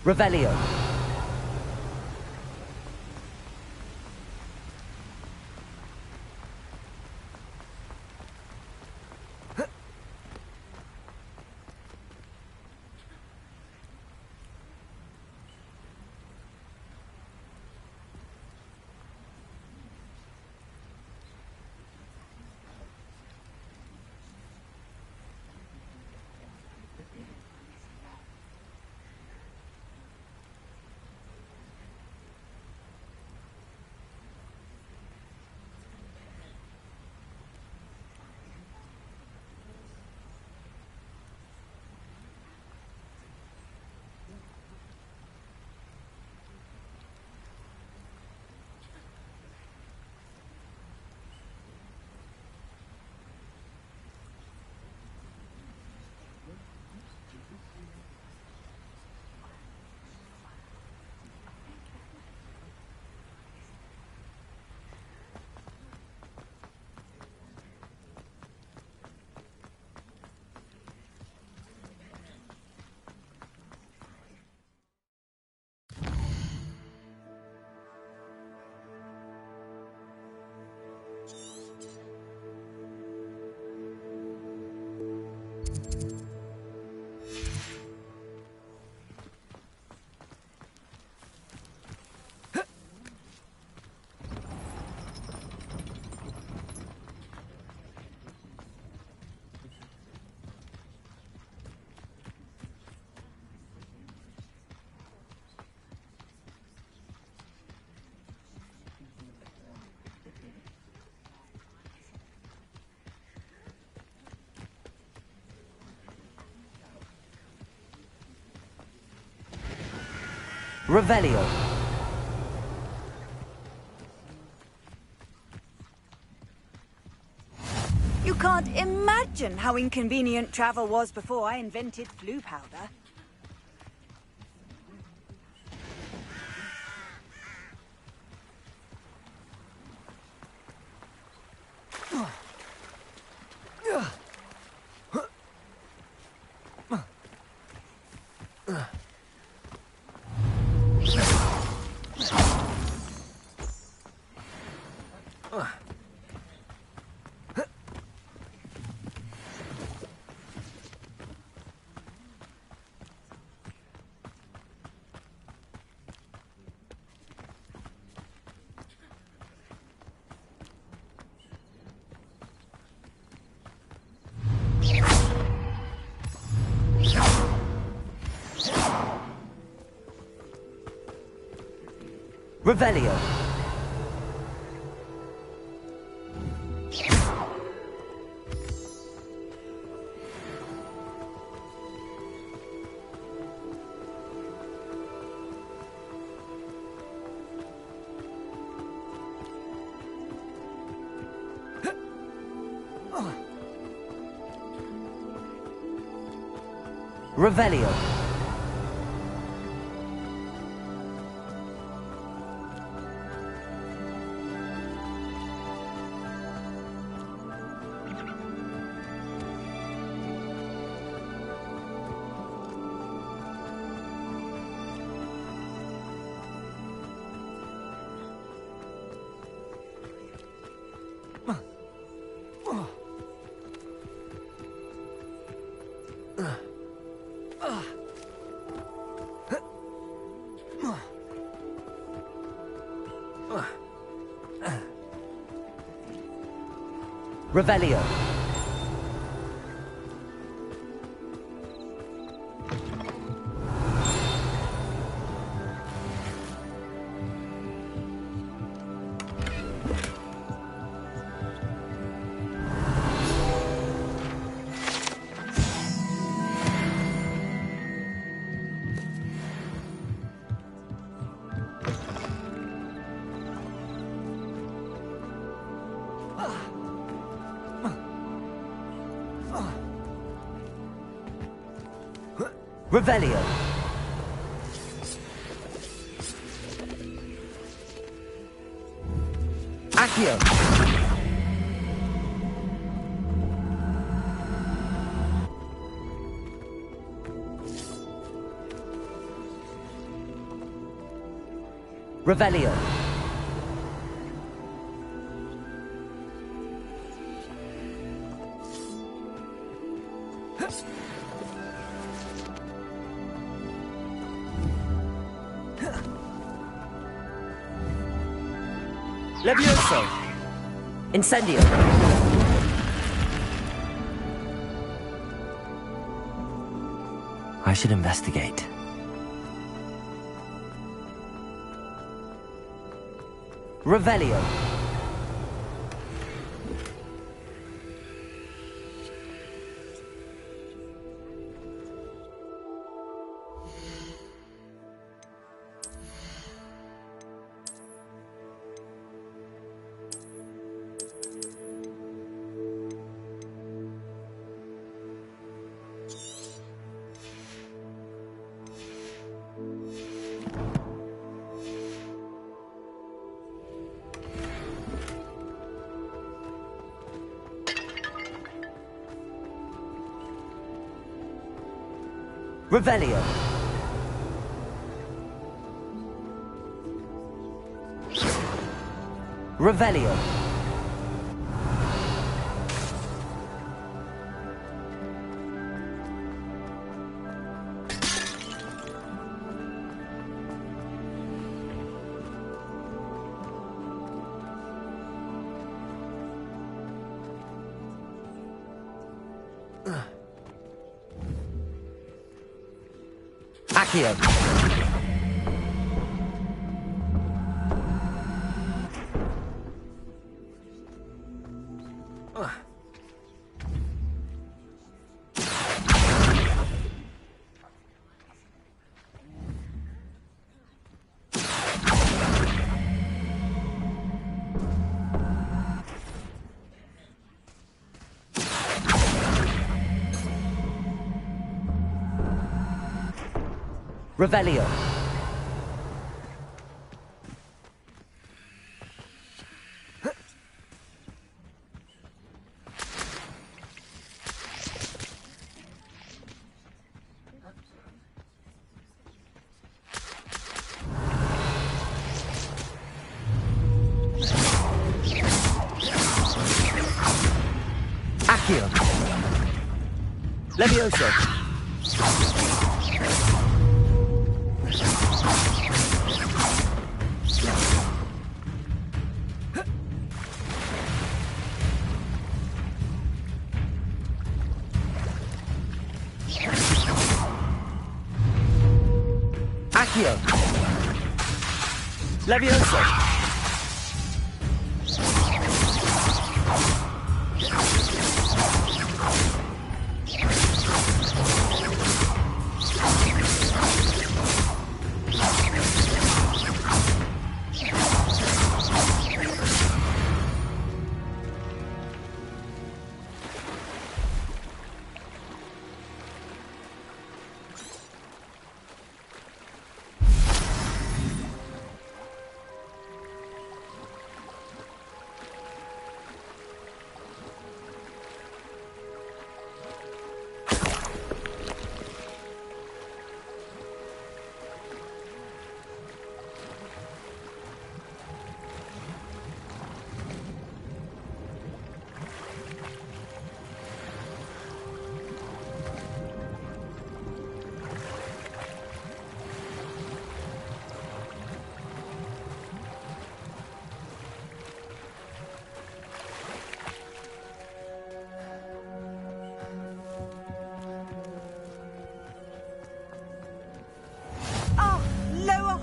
Revelio. Revelio. You can't imagine how inconvenient travel was before I invented flu powder. Revelio. Revelio. Revelio. Revelio. Accio. Revelio. Levioso. Incendio. I should investigate. Revelio. Revelio. Revelio. Accio. Revelio. Accio. Levioso. Accio. Levioso.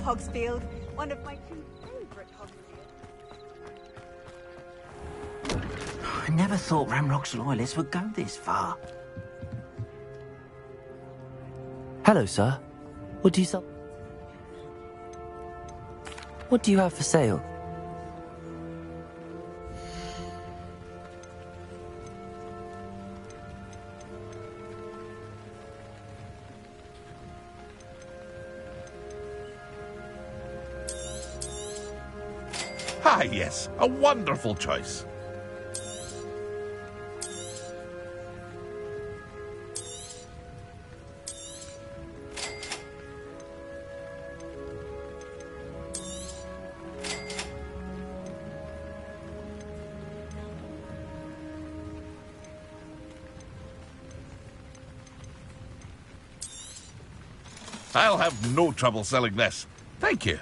Hogsfield, one of my two favourite Hogsfields. I never thought Ramrock's loyalists would go this far. Hello, sir. What do you sell? What do you have for sale? Ah, yes, a wonderful choice. I'll have no trouble selling this. Thank you.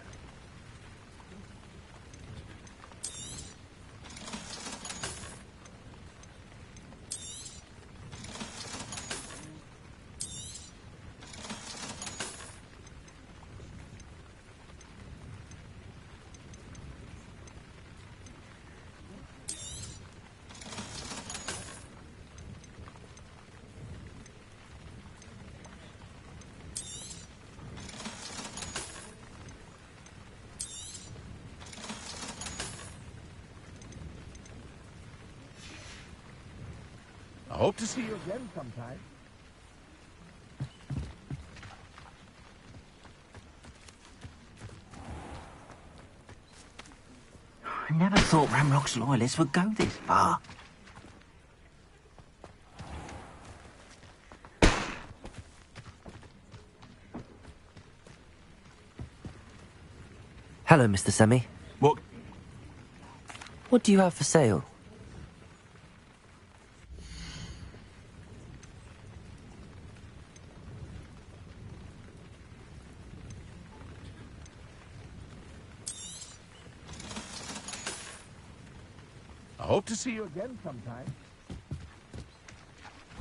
I hope to see you again sometime. I never thought Ramrock's loyalists would go this far. Hello, Mr. Semi. What do you have for sale? I hope to see you again sometime.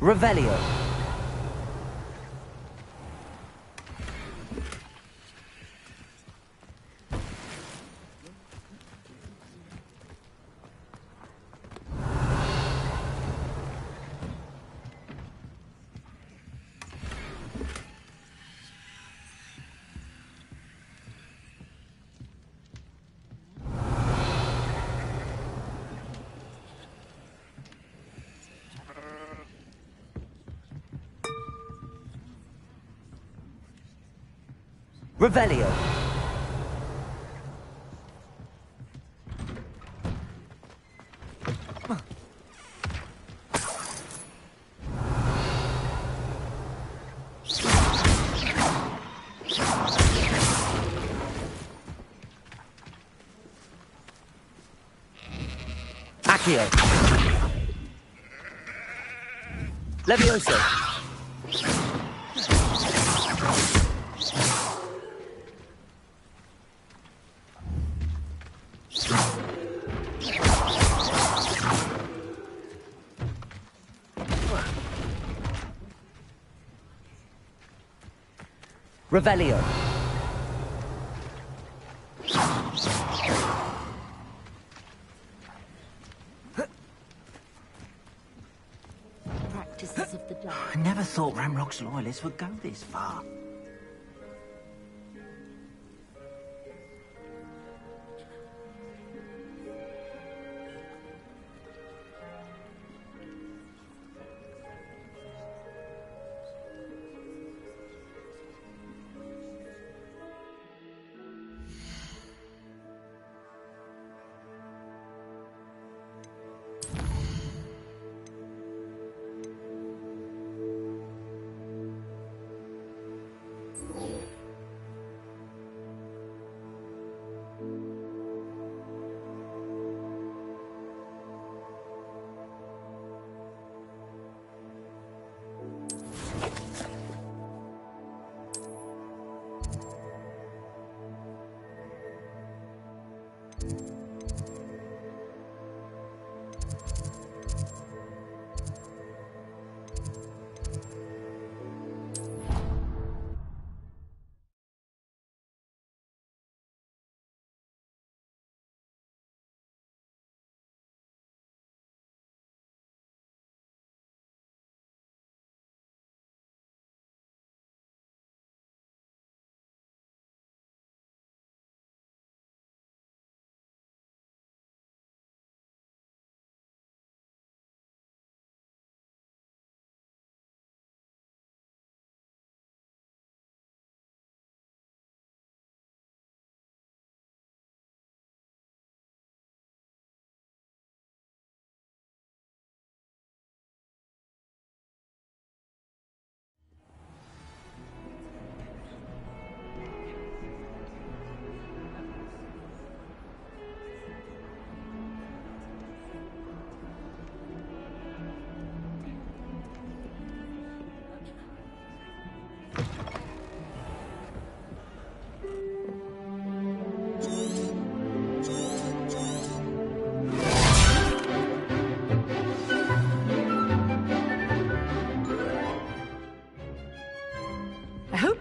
Revelio. Revelio. Accio. Levioso. Revelio. Practices of the dark. I never thought Ramrock's loyalists would go this far.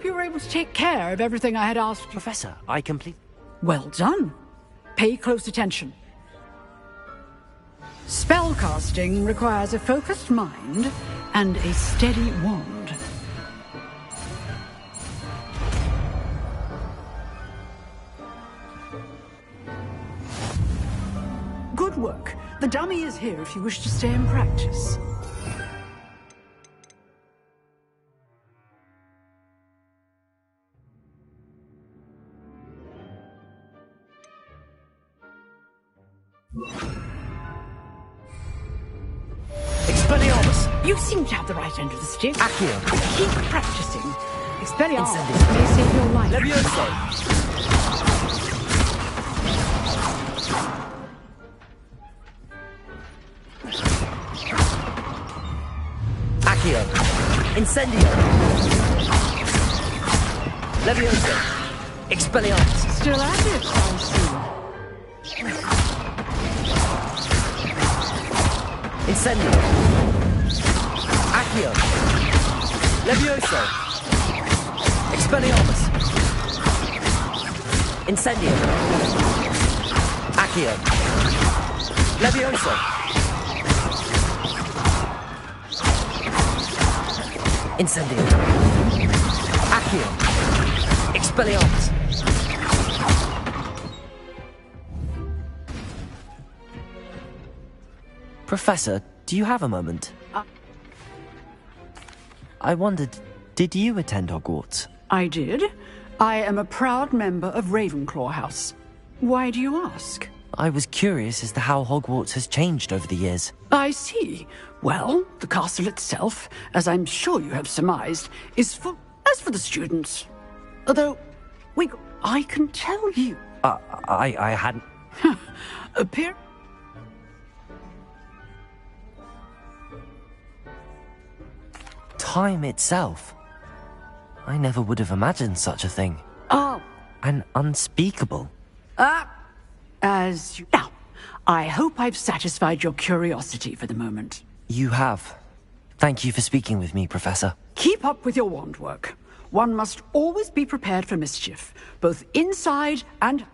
You were able to take care of everything I had asked you. Professor, I complete... Well done. Pay close attention. Spellcasting requires a focused mind and a steady wand. Good work. The dummy is here if you wish to stay and practice. Expelliarmus! You seem to have the right end of the stick. Accio! Keep practicing. Expelliarmus may save your life. Levioso! Accio! Incendio! Levioso! Expelliarmus! Still at it, I see. Incendio! Accio! Levioso! Expelliarmus! Incendio! Accio! Levioso! Incendio! Accio! Expelliarmus! Professor, do you have a moment? I wondered, did you attend Hogwarts? I did. I am a proud member of Ravenclaw House. Why do you ask? I was curious as to how Hogwarts has changed over the years. I see. Well, the castle itself, as I'm sure you have surmised, is full as for the students. Although, I can tell you... I hadn't... Appear... Time itself. I never would have imagined such a thing. Oh. And unspeakable. Now, I hope I've satisfied your curiosity for the moment. You have. Thank you for speaking with me, Professor. Keep up with your wand work. One must always be prepared for mischief, both inside and